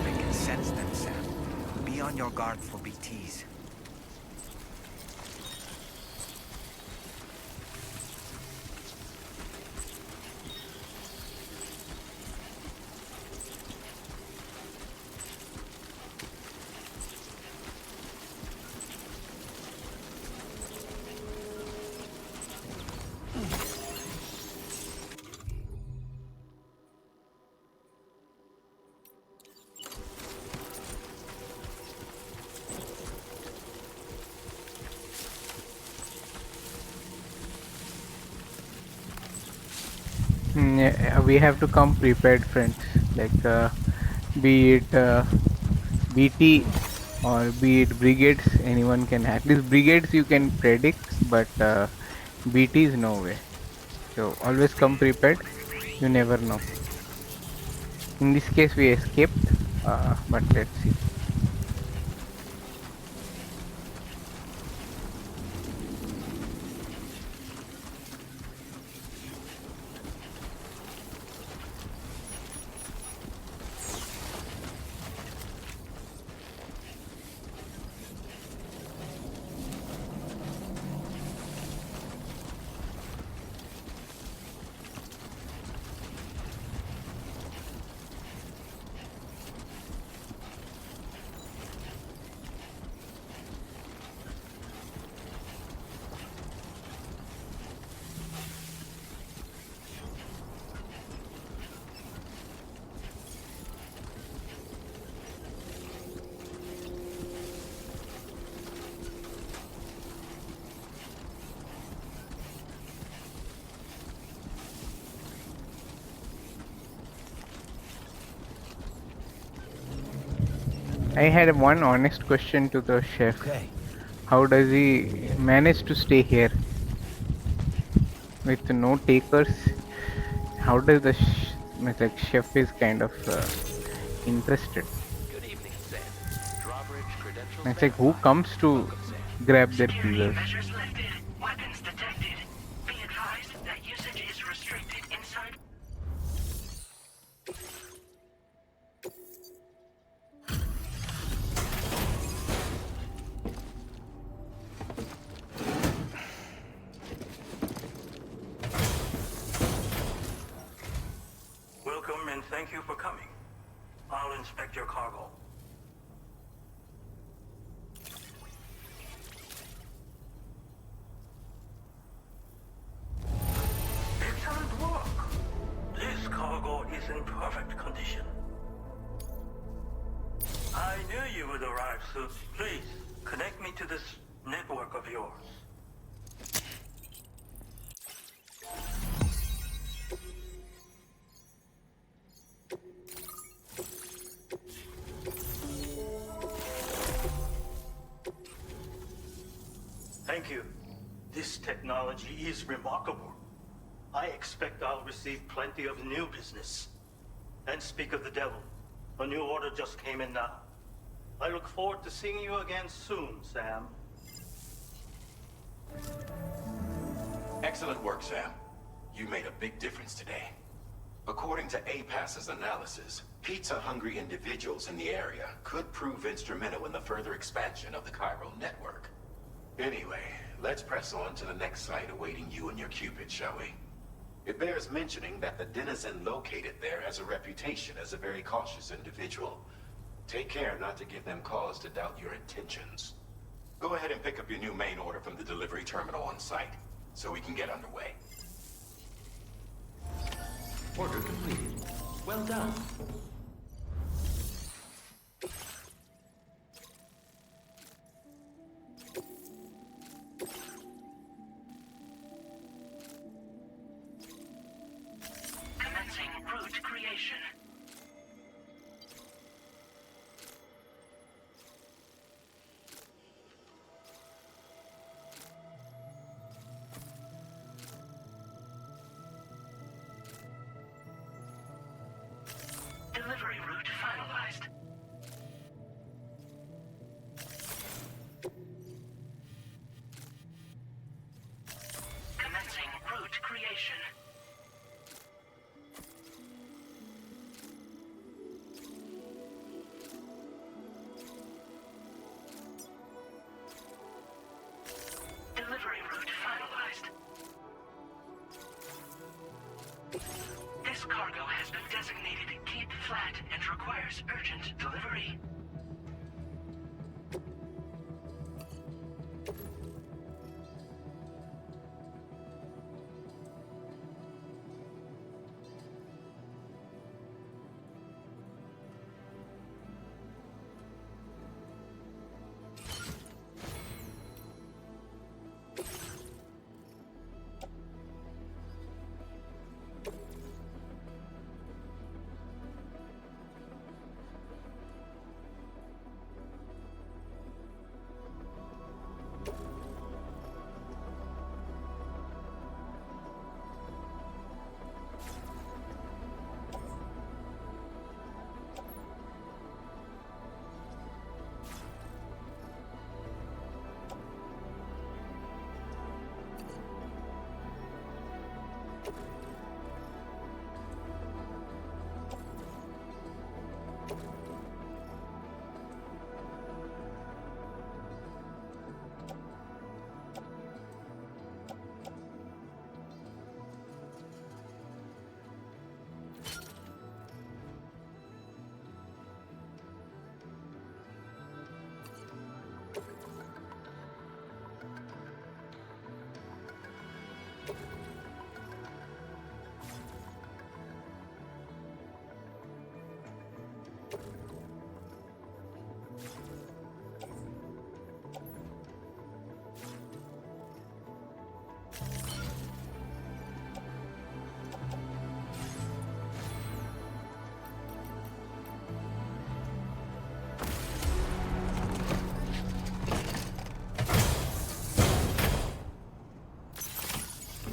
I can sense them, Sam. Be on your guard for BTs. Yeah, we have to come prepared, friends. Like be it BT or be it brigades, anyone can. At least brigades you can predict, but BT is no way. So always come prepared. You never know. In this case, we escaped, but let's see. I had one honest question to the chef. Okay. How does he manage to stay here with no takers? How does the like chef is kind of interested? Good evening, Sam. Drawbridge credentials It's like who verified. comes to Welcome, Sam. grab their Security pizzas? measures lifted. Weapons detected. Be advised that usage is restricted inside. you would arrive soon. Please, connect me to this network of yours. Thank you. This technology is remarkable. I expect I'll receive plenty of new business. And speak of the devil, a new order just came in now. I look forward to seeing you again soon, Sam. Excellent work, Sam. You made a big difference today. According to APAS's analysis, pizza-hungry individuals in the area could prove instrumental in the further expansion of the Cairo network. Anyway, let's press on to the next site awaiting you and your Cupid, shall we? It bears mentioning that the denizen located there has a reputation as a very cautious individual. Take care not to give them cause to doubt your intentions. Go ahead and pick up your new main order from the delivery terminal on site, so we can get underway. Order completed. Well done. Commencing route creation. Delivery route finalized. Commencing route creation. Delivery route finalized. This cargo has been designated Keep Flat and requires urgent delivery.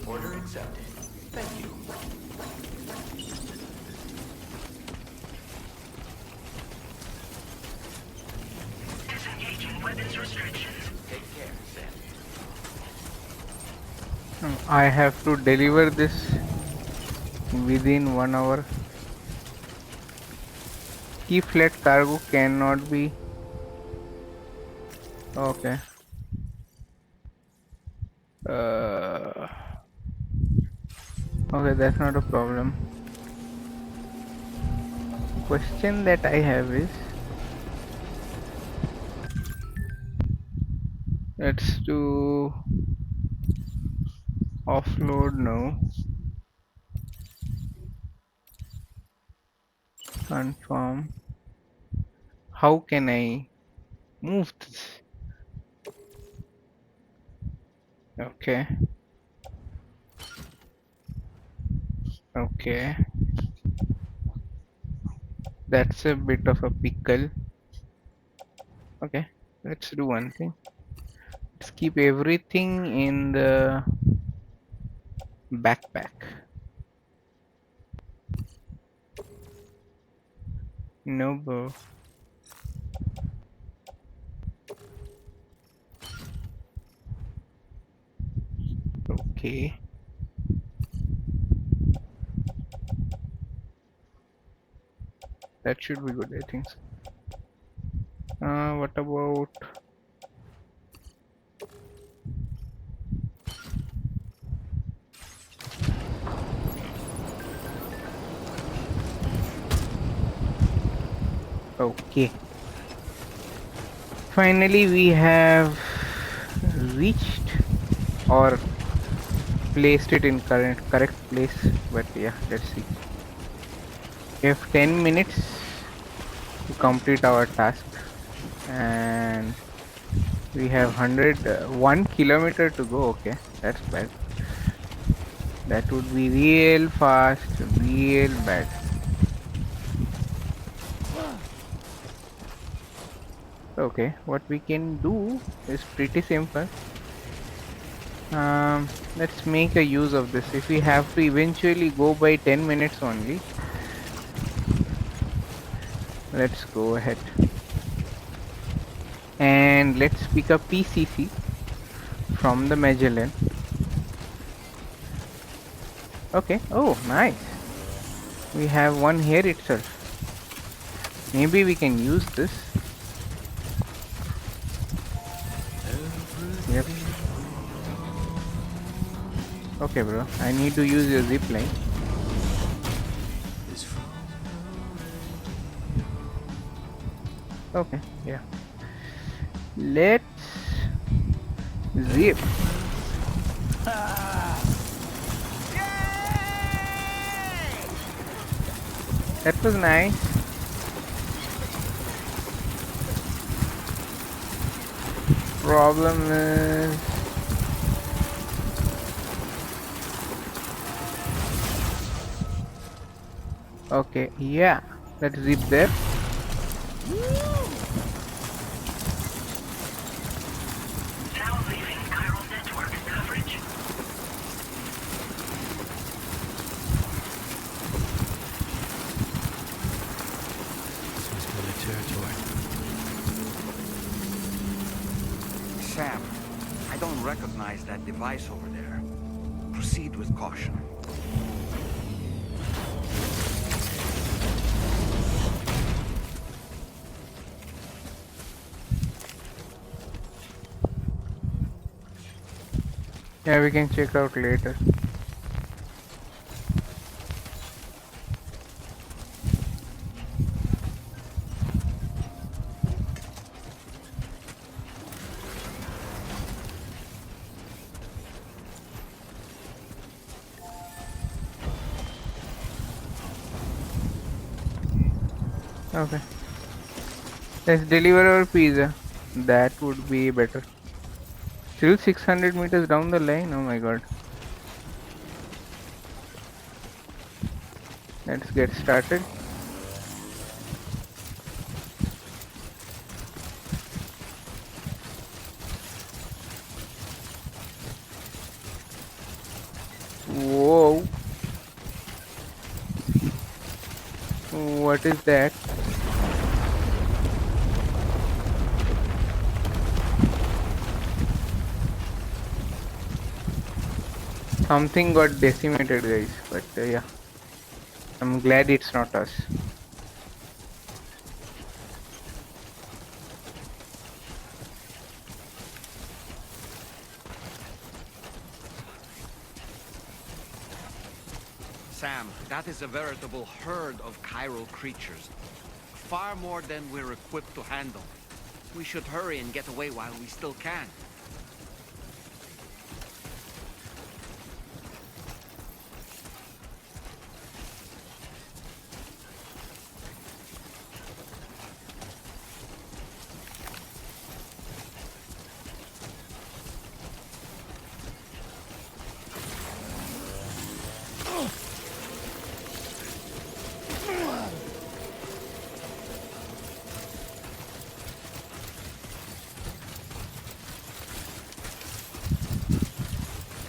Order accepted. Thank you. Disengaging weapons restrictions. Take care, Sam. I have to deliver this within 1 hour. Key flat cargo cannot be. Okay. Okay, that's not a problem. Question that I have is, let's do offload now. Confirm. How can I move this. Okay. Okay. That's a bit of a pickle. Okay. Let's do one thing. Let's keep everything in the backpack. No, bro. Okay. That should be good, I think. What about... Okay. Finally, we have reached or placed it in correct place. But yeah, let's see. We have 10 minutes to complete our task, and we have 1 kilometer to go. Okay, that's bad. That would be real fast, real bad. Okay, what we can do is pretty simple. Let's make a use of this. If we have to eventually go by 10 minutes only, let's go ahead and let's pick up PCC from the Magellan. Okay, oh nice, we have one here itself. Maybe we can use this. Yep. Okay bro, I need to use your zip line. Okay, yeah. Let's zip. That was nice. Problem is... Okay, yeah. Let's zip there. Now leaving chiral network coverage. Swiss territory. Sam, I don't recognize that device over there. Proceed with caution. Yeah, we can check out later. Okay. Let's deliver our pizza. That would be better. Still 600 meters down the line. Oh my god. Let's get started. Whoa. What is that? Something got decimated, guys, but yeah, I'm glad it's not us. Sam, that is a veritable herd of chiral creatures. Far more than we're equipped to handle. We should hurry and get away while we still can.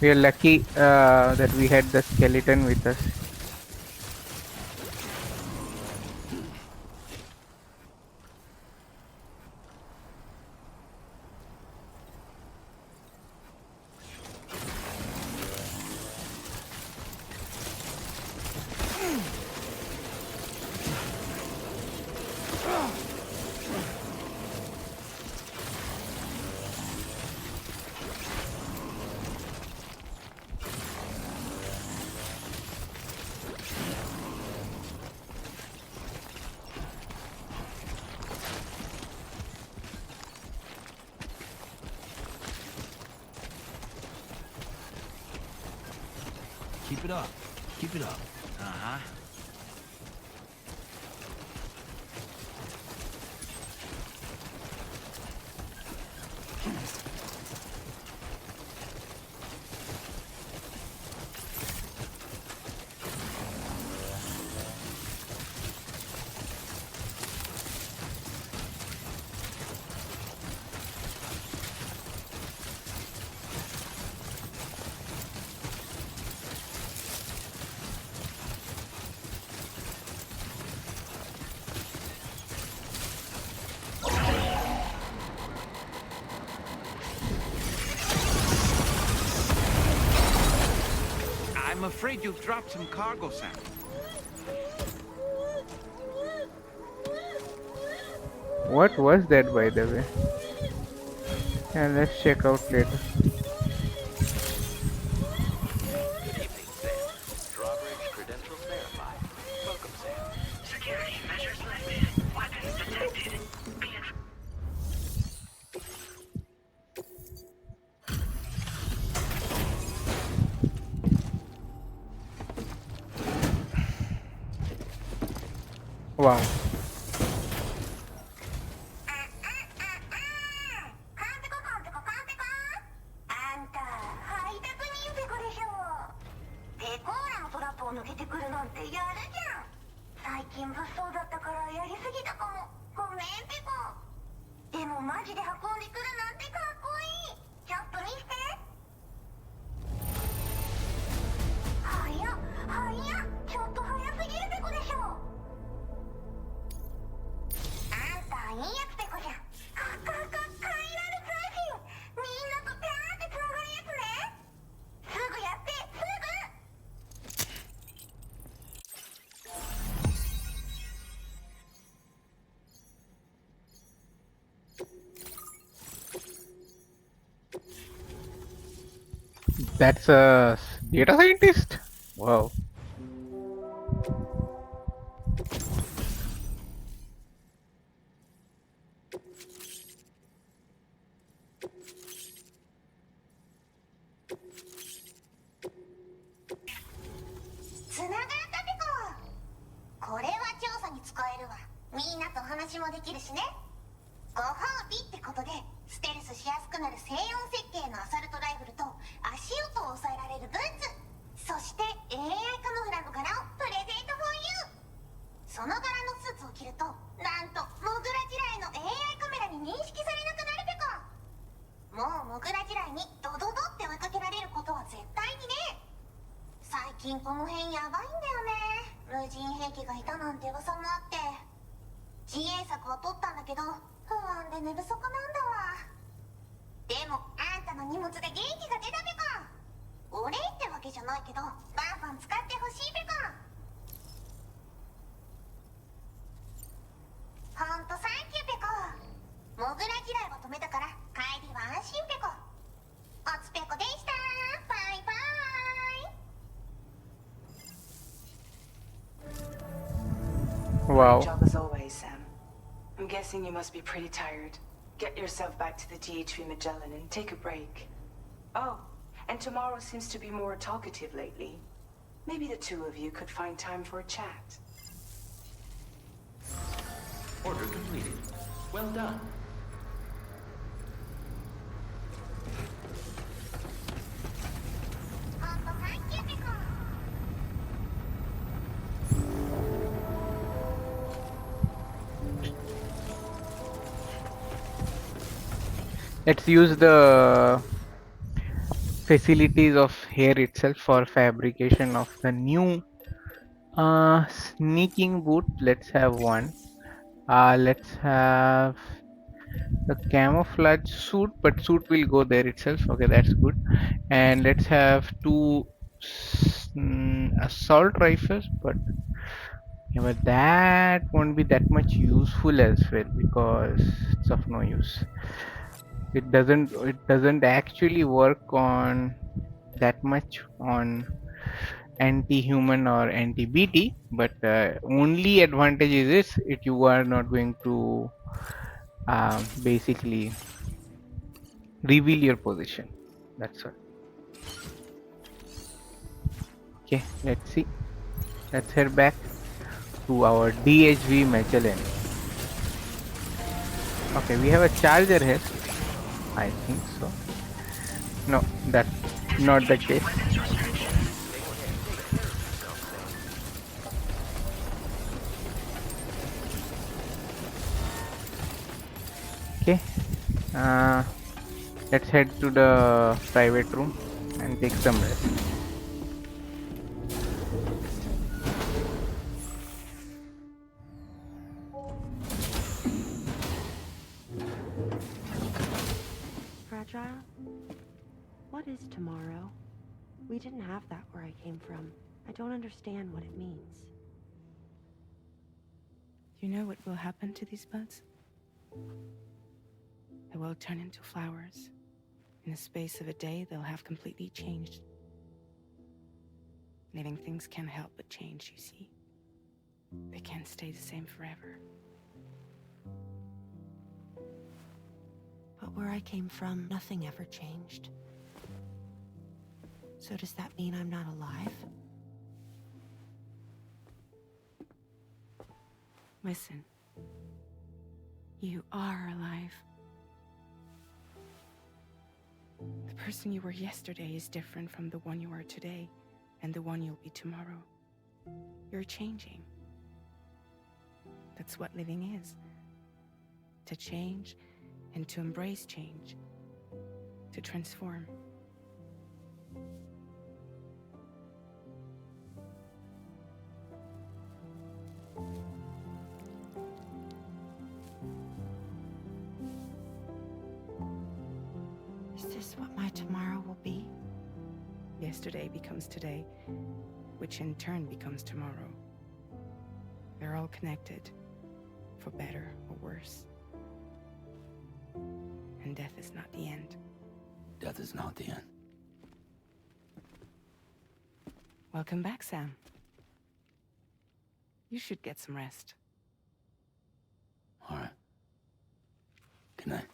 We are lucky that we had the skeleton with us. Keep it up. Keep it up. Uh-huh. I'm afraid you've dropped some cargo, Sam. What was that, by the way? And let's check out later. Good evening, Sam. Drawbridge credentials verified. Welcome, Sam. Security measures lifted. Weapons detected. Be advised. Wow. That's a data scientist? Wow. Wow. Great job as always, Sam. I'm guessing you must be pretty tired. Get yourself back to the DHV Magellan and take a break. Oh, and Tommorow seems to be more talkative lately. Maybe the two of you could find time for a chat. Order completed. Well done. Let's use the facilities of here itself for fabrication of the new sneaking boot. Let's have one. Let's have the camouflage suit, but suit will go there itself. Okay, that's good. And let's have two assault rifles, but yeah, but that won't be that much useful as well because it's of no use. It doesn't actually work on that much on anti-human or anti-BT, but only advantage is this: it you are not going to basically reveal your position. That's all. Okay, let's see. Let's head back to our DHV Magellan. Okay, we have a charger here. I think so. No, that's not the case. Okay. Uh, let's head to the private room and take some rest. Fragile? What is tomorrow? We didn't have that where I came from. I don't understand what it means. You know what will happen to these buds? They will turn into flowers. In the space of a day, they'll have completely changed. Living things can't help but change, you see. They can't stay the same forever. But where I came from, nothing ever changed. So does that mean I'm not alive? Listen. You are alive. The person you were yesterday is different from the one you are today, and the one you'll be tomorrow. You're changing. That's what living is. To change and to embrace change. To transform. Is this what my tomorrow will be? Yesterday becomes today, which in turn becomes tomorrow. They're all connected, for better or worse. And death is not the end. Death is not the end. Welcome back, Sam. You should get some rest. All right. Good night.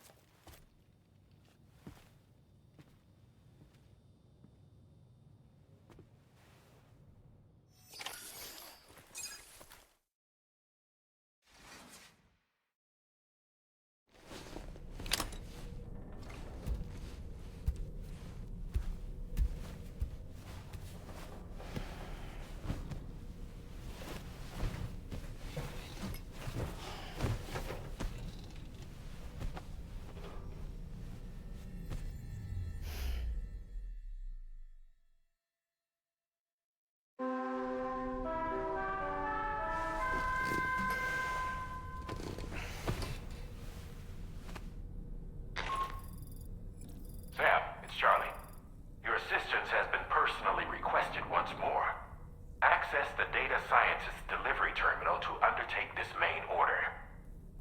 Sam, it's Charlie. Your assistance has been personally requested once more. Access the Data Scientist Delivery Terminal to undertake this main order.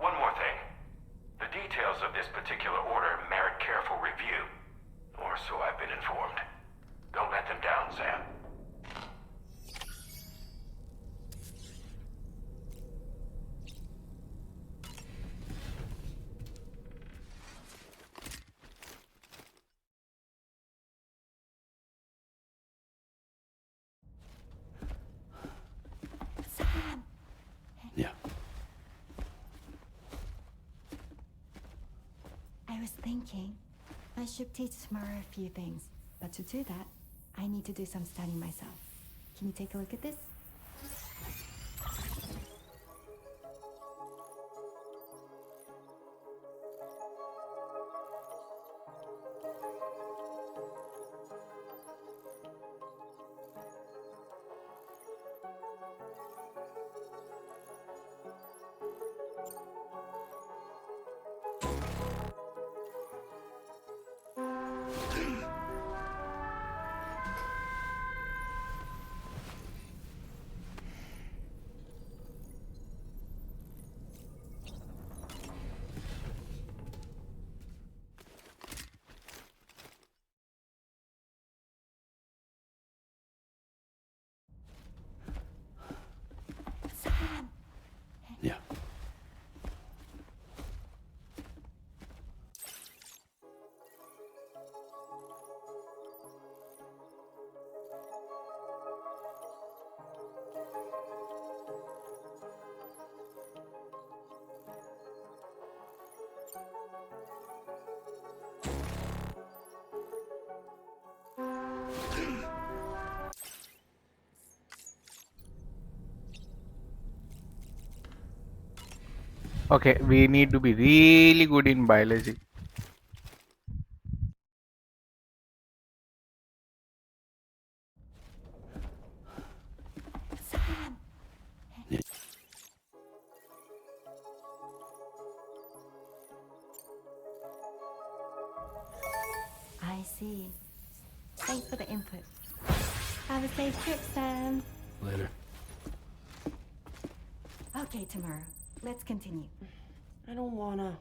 One more thing. The details of this particular order merit careful review. Or so I've been informed. Don't let them down, Sam. Sam! Yeah. I was thinking I should teach tomorrow a few things, but to do that, I need to do some studying myself. Can you take a look at this? Okay, we need to be really good in biology. I see. Thanks for the input. Have a safe trip, Sam. Later. Okay, Tommorow. Let's continue. I don't wanna.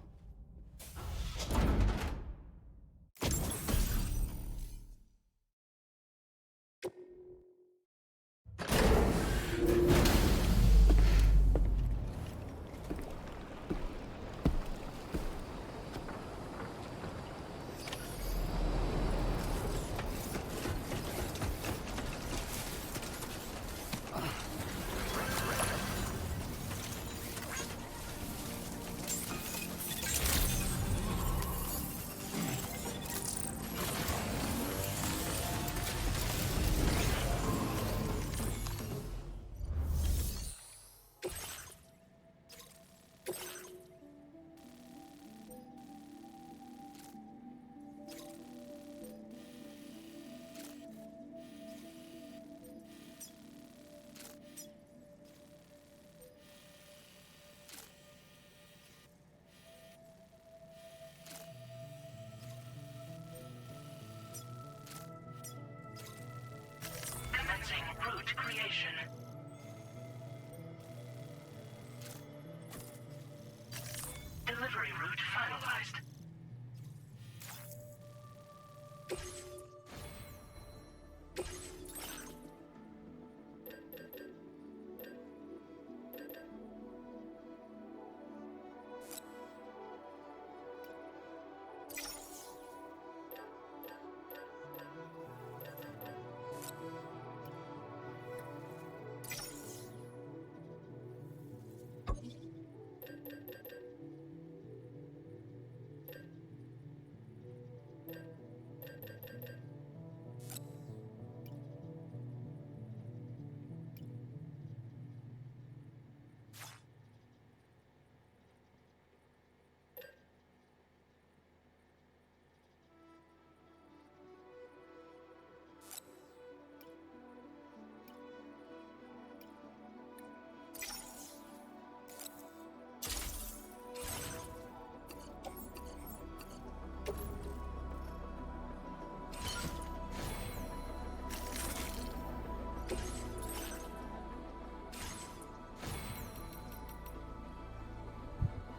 Commencing route creation. Delivery route finalized.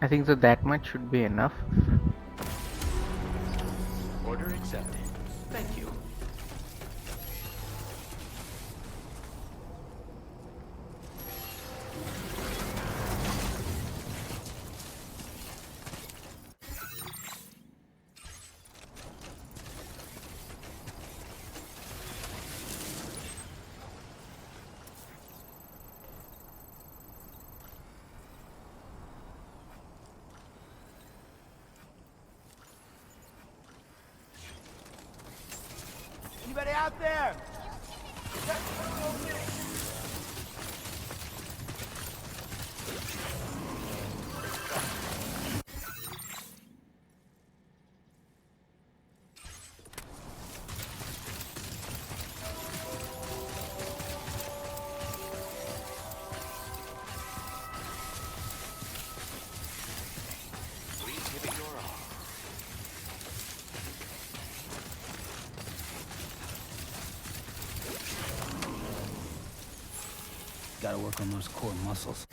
I think so that much should be enough. Order accepted. Thank you. Anybody out there? Please give it your all. Gotta work on those core muscles.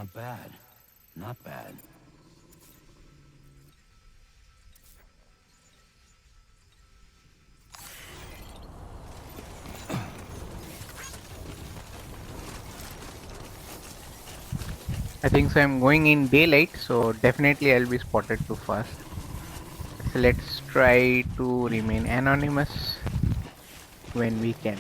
Not bad. Not bad. I think so. I'm going in daylight, so definitely I'll be spotted too fast. So let's try to remain anonymous when we can.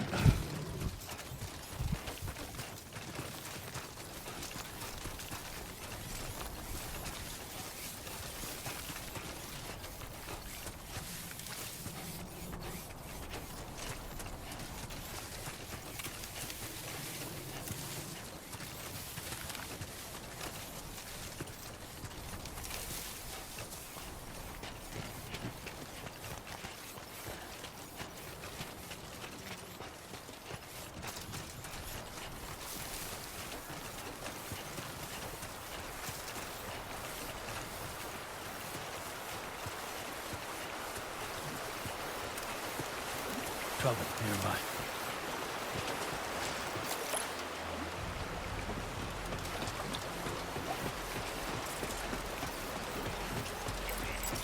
Trouble nearby.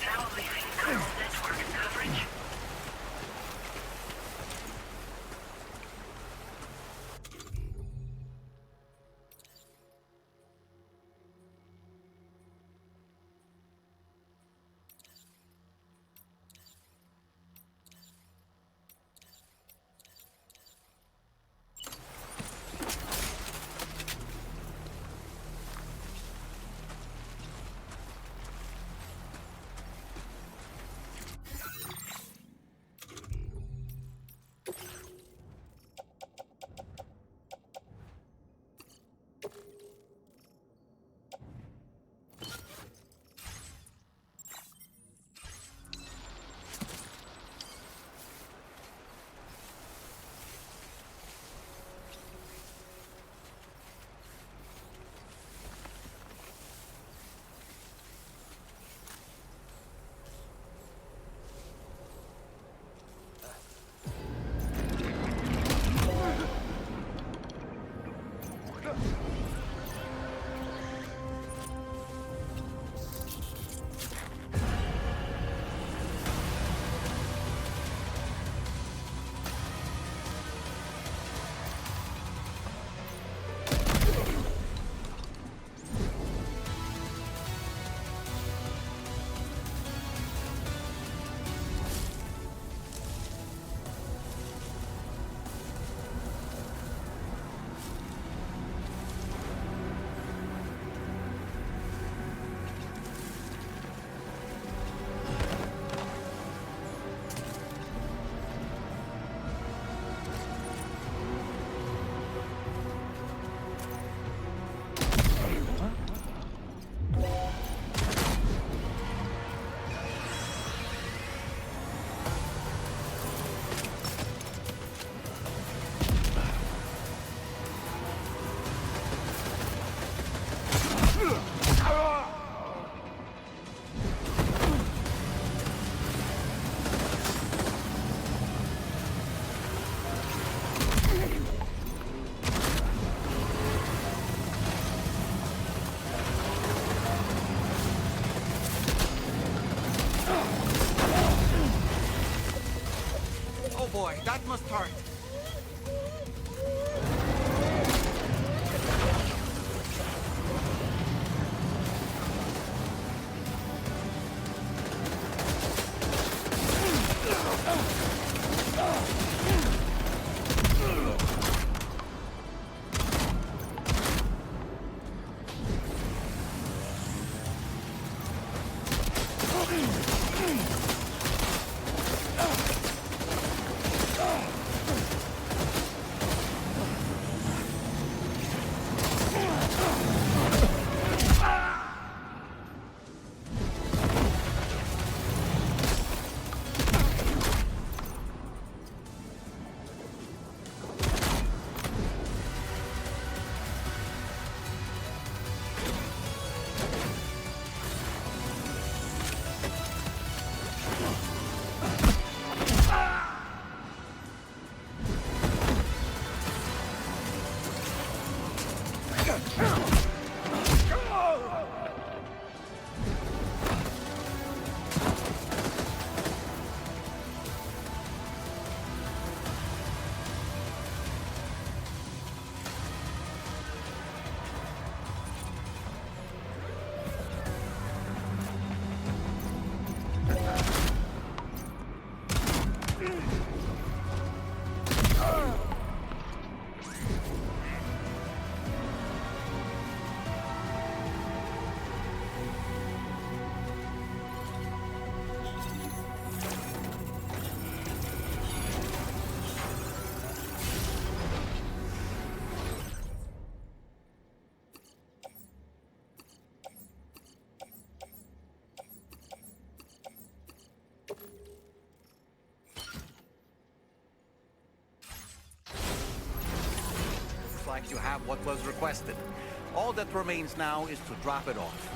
Now leaving Chiral network coverage. Oh boy, that must hurt. Looks like you have what was requested. All that remains now is to drop it off.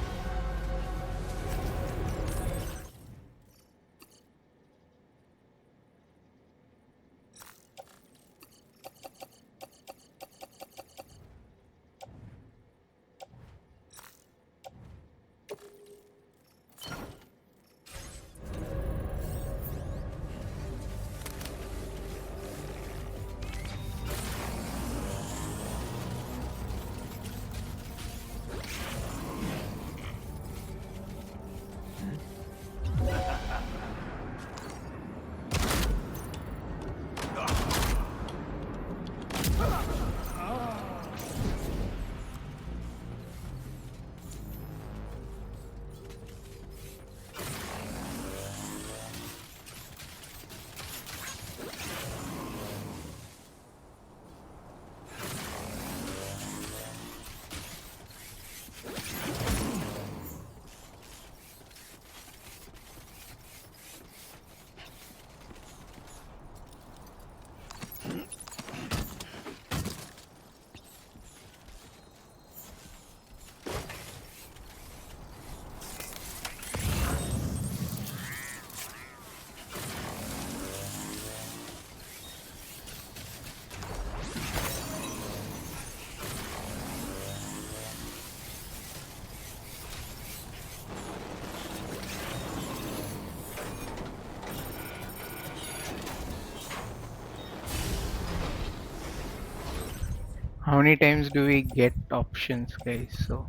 How many times do we get options, guys? So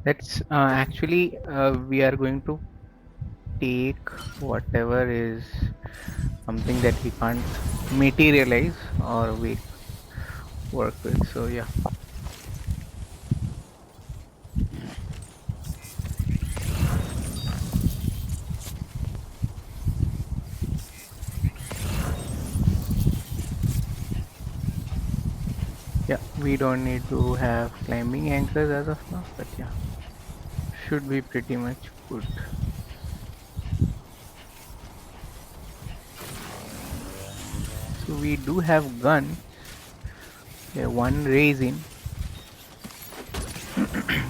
let's actually we are going to take whatever is something that we can't materialize or we work with. So yeah. Yeah, we don't need to have climbing anchors as of now, but yeah, should be pretty much good. So we do have guns. Yeah, one raising.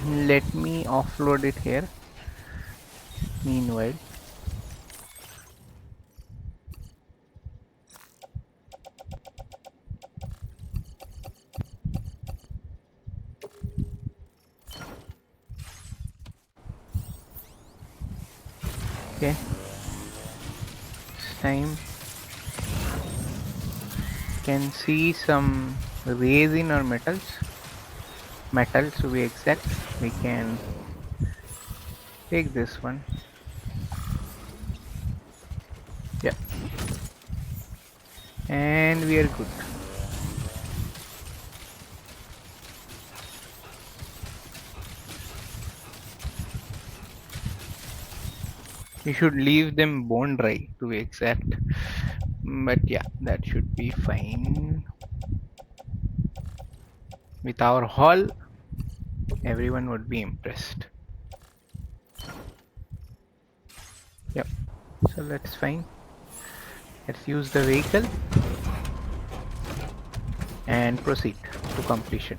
Let me offload it here. Meanwhile, okay, it's time. Can see some resin or metals to be exact. We can take this one. Yeah, and we are good. We should leave them bone dry to be exact, but yeah, that should be fine. With our haul, everyone would be impressed. Yep, so that's fine. Let's use the vehicle and proceed to completion.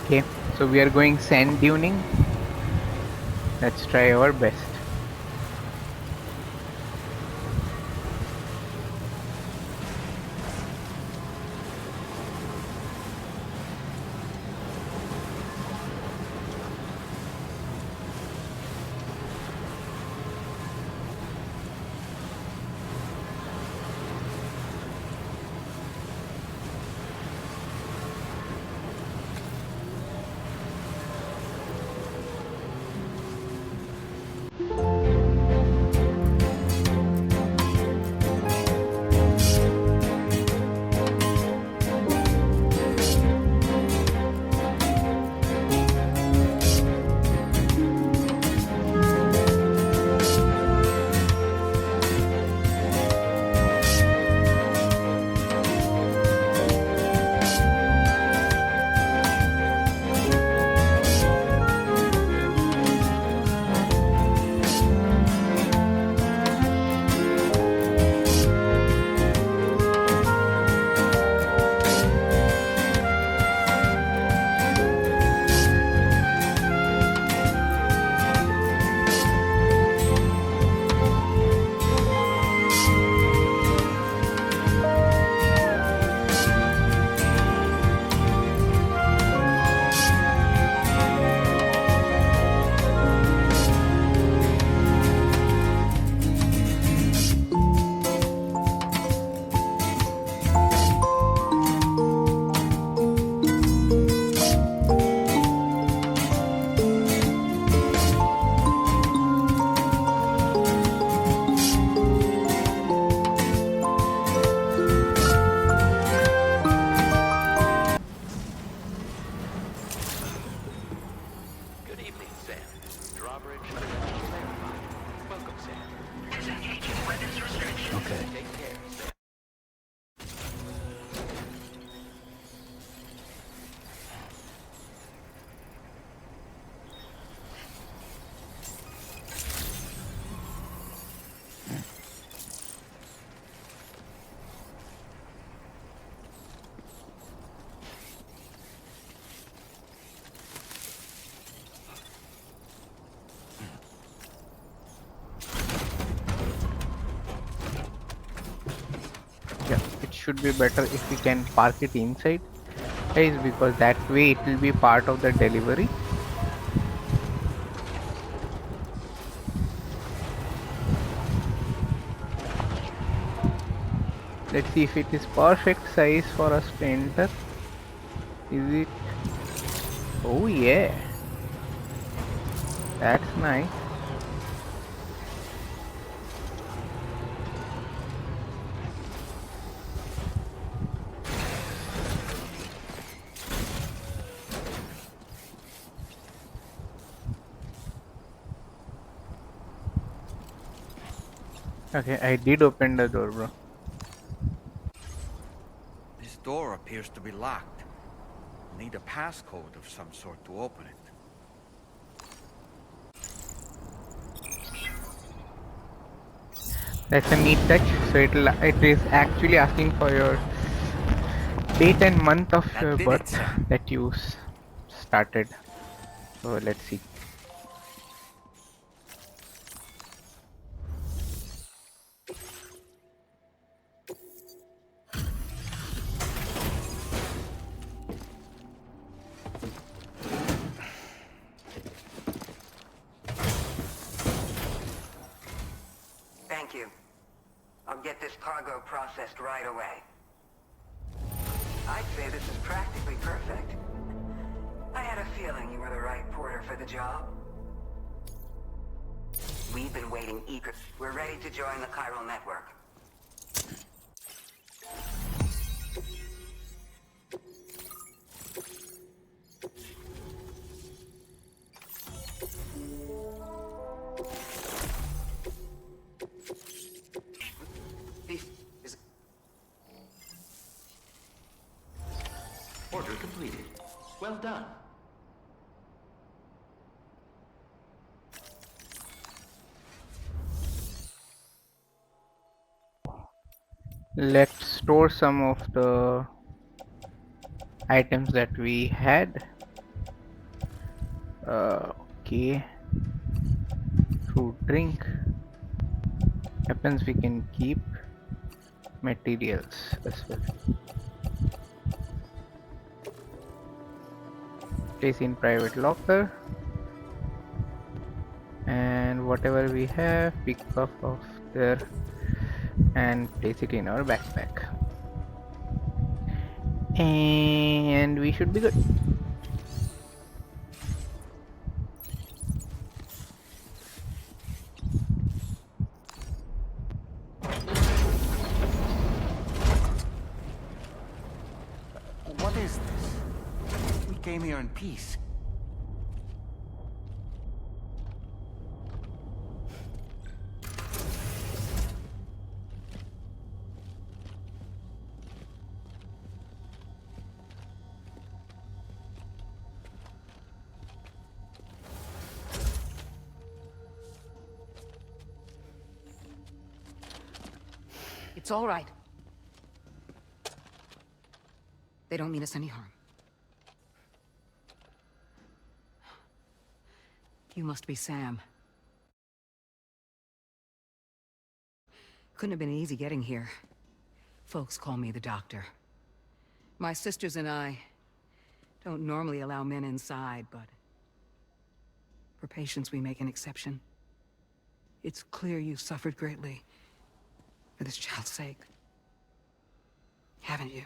Okay, so we are going sand duning. Let's try our best. Good evening, Sam. Drawbridge credentials verified. Welcome, Sam. Disengaging weapons restriction. Okay. Take care, Sam. Yeah, it should be better if we can park it inside, guys, because that way it will be part of the delivery. Let's see if it is perfect size for us to enter. Is it? Oh yeah, that's nice. Okay, I did open the door, bro. This door appears to be locked. We'll need a passcode of some sort to open it. That's a neat touch. So it is actually asking for your date and month of That your did it, birth Sam. that you started. So let's see. Thank you. I'll get this cargo processed right away. I'd say this is practically perfect. I had a feeling you were the right porter for the job. We've been waiting eager. We're ready to join the chiral network. Order completed. Well done. Let's store some of the items that we had. Okay. Food, drink. Weapons we can keep. Materials as well. Place in private locker. And whatever we have, pick up off there and place it in our backpack. And we should be good. What is this? We came here in peace. It's all right. They don't mean us any harm. You must be Sam. Couldn't have been easy getting here. Folks call me the doctor. My sisters and I don't normally allow men inside, but for patients we make an exception. It's clear you suffered greatly for this child's sake. Haven't you?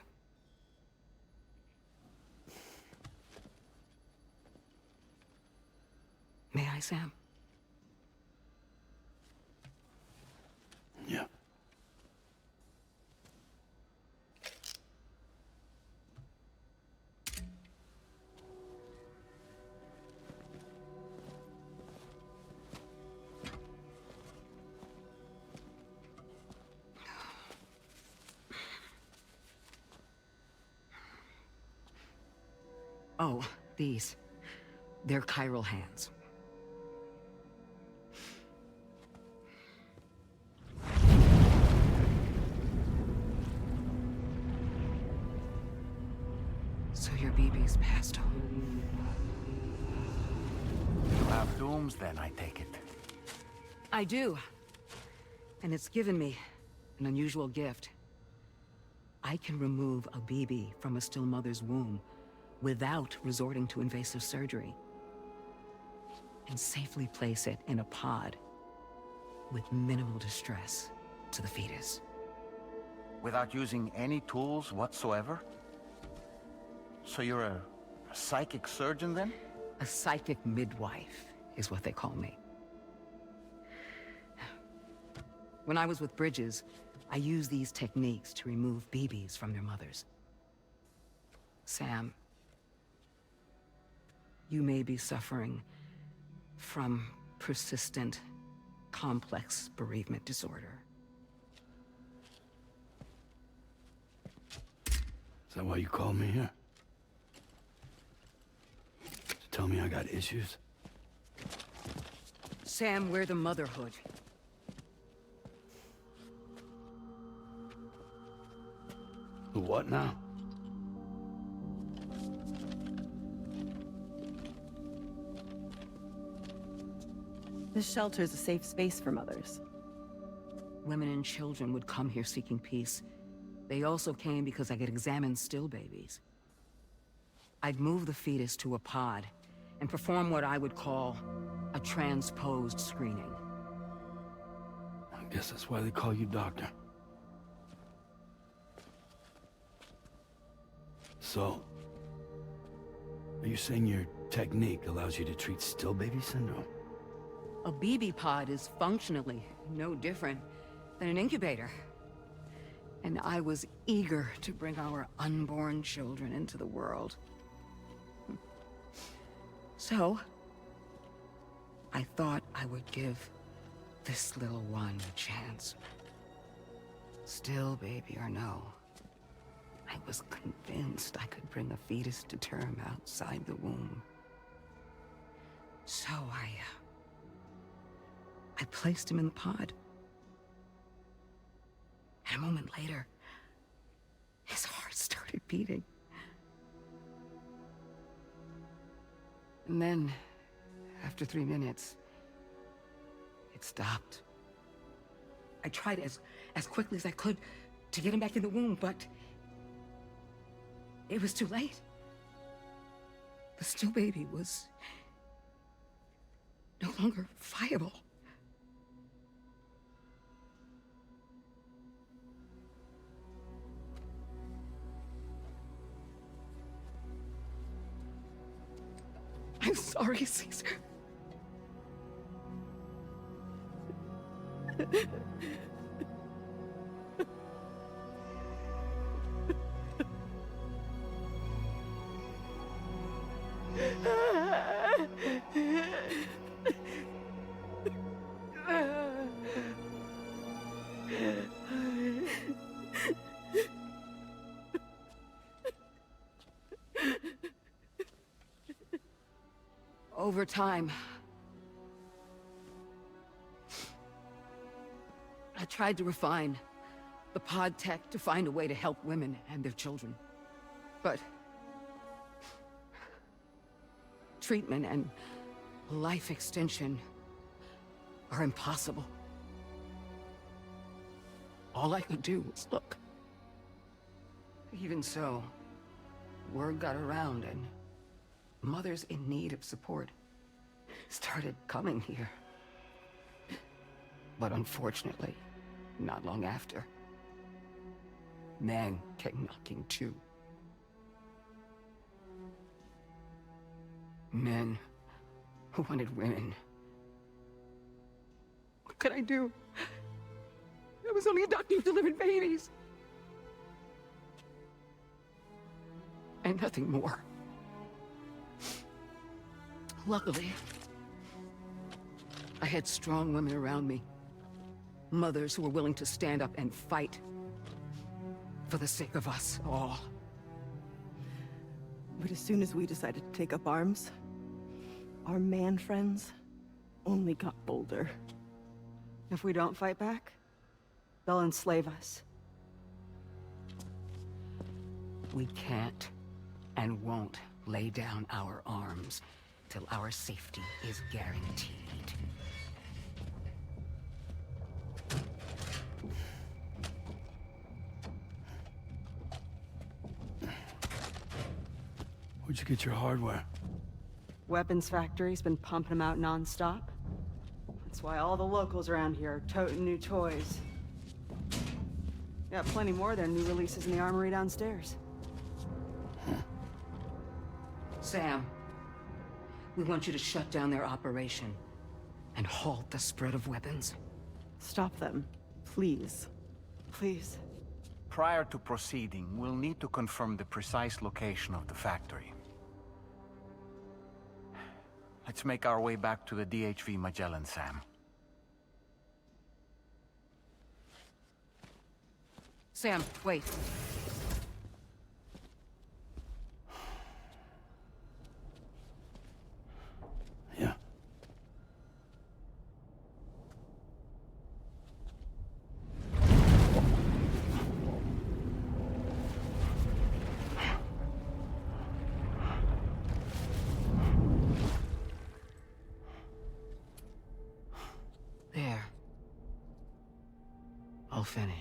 May I, Sam? Yeah. Oh, these. They're chiral hands. So your BB's passed on. You have dooms then, I take it. I do. And it's given me an unusual gift. I can remove a BB from a still mother's womb without resorting to invasive surgery, and safely place it in a pod with minimal distress to the fetus. Without using any tools whatsoever? So you're a psychic surgeon then? A psychic midwife is what they call me. When I was with Bridges, I used these techniques to remove BBs from their mothers. Sam, you may be suffering from persistent, complex bereavement disorder. Is that why you called me here? To tell me I got issues? Sam, we're the motherhood. The what now? This shelter is a safe space for mothers. Women and children would come here seeking peace. They also came because I could examine still babies. I'd move the fetus to a pod and perform what I would call a transposed screening. I guess that's why they call you doctor. So, are you saying your technique allows you to treat still baby syndrome? A BB pod is functionally no different than an incubator. And I was eager to bring our unborn children into the world. So, I thought I would give this little one a chance. Still baby or no, I was convinced I could bring a fetus to term outside the womb. So I placed him in the pod. And a moment later, his heart started beating. And then After 3 minutes, it stopped. I tried as quickly as I could to get him back in the womb, but it was too late. The still baby was no longer viable. I'm sorry, Caesar. Over time, I tried to refine the pod tech to find a way to help women and their children. But treatment and life extension are impossible. All I could do was look. Even so, word got around and mothers in need of support started coming here. But unfortunately, not long after, men came knocking too. Men who wanted women. What could I do? I was only a doctor who delivered babies. And nothing more. Luckily, I had strong women around me. Mothers who were willing to stand up and fight for the sake of us all. But as soon as we decided to take up arms, our man friends only got bolder. If we don't fight back, they'll enslave us. We can't and won't lay down our arms till our safety is guaranteed. Where'd you get your hardware? Weapons factory's been pumping them out non-stop. That's why all the locals around here are toting new toys. Got plenty more of their new releases in the armory downstairs. Sam, we want you to shut down their operation and halt the spread of weapons. Stop them, please. Please. Prior to proceeding, we'll need to confirm the precise location of the factory. Let's make our way back to the DHV Magellan, Sam. Sam, wait. Yeah. There. All finished.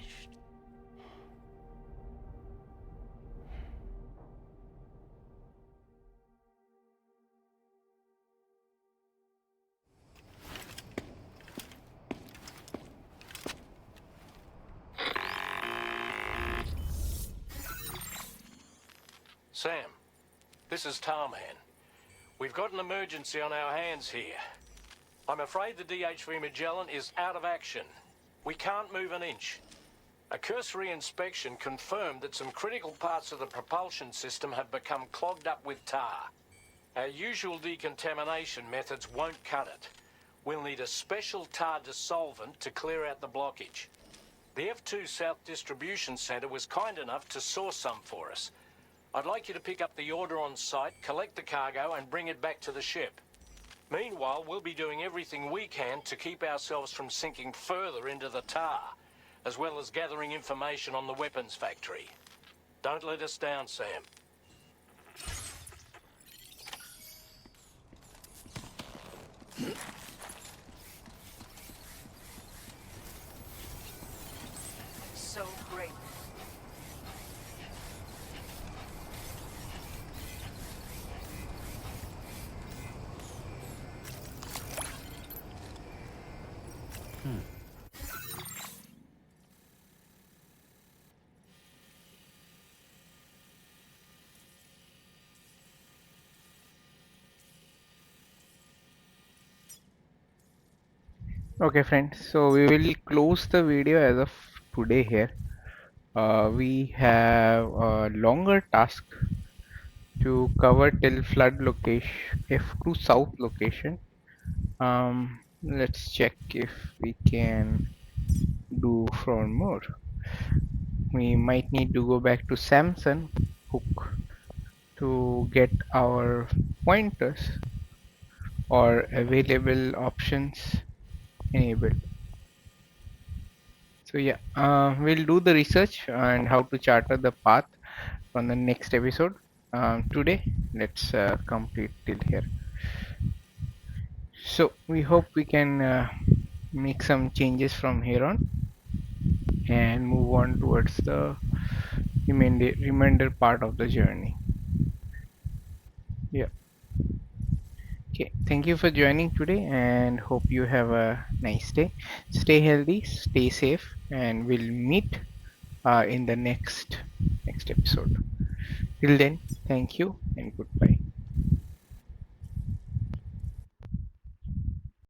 Sam, this is Tarman. We've got an emergency on our hands here. I'm afraid the DHV Magellan is out of action. We can't move an inch. A cursory inspection confirmed that some critical parts of the propulsion system have become clogged up with tar. Our usual decontamination methods won't cut it. We'll need a special tar dissolvent to clear out the blockage. The F2 South Distribution Centre was kind enough to source some for us. I'd like you to pick up the order on site, collect the cargo, and bring it back to the ship. Meanwhile, we'll be doing everything we can to keep ourselves from sinking further into the tar, as well as gathering information on the weapons factory. Don't let us down, Sam. So great. Okay, friends. So we will close the video as of today here. We have a longer task to cover till flood location, F2 south location. Let's check if we can do for more. We might need to go back to Samson hook to get our pointers or available options enabled. So yeah, we'll do the research and how to charter the path on the next episode. Today, let's complete till here. So we hope we can make some changes from here on and move on towards the remainder part of the journey. Yeah. Okay. Thank you for joining today and hope you have a nice day. Stay healthy, stay safe, and we'll meet in the next episode. Till then, thank you and goodbye.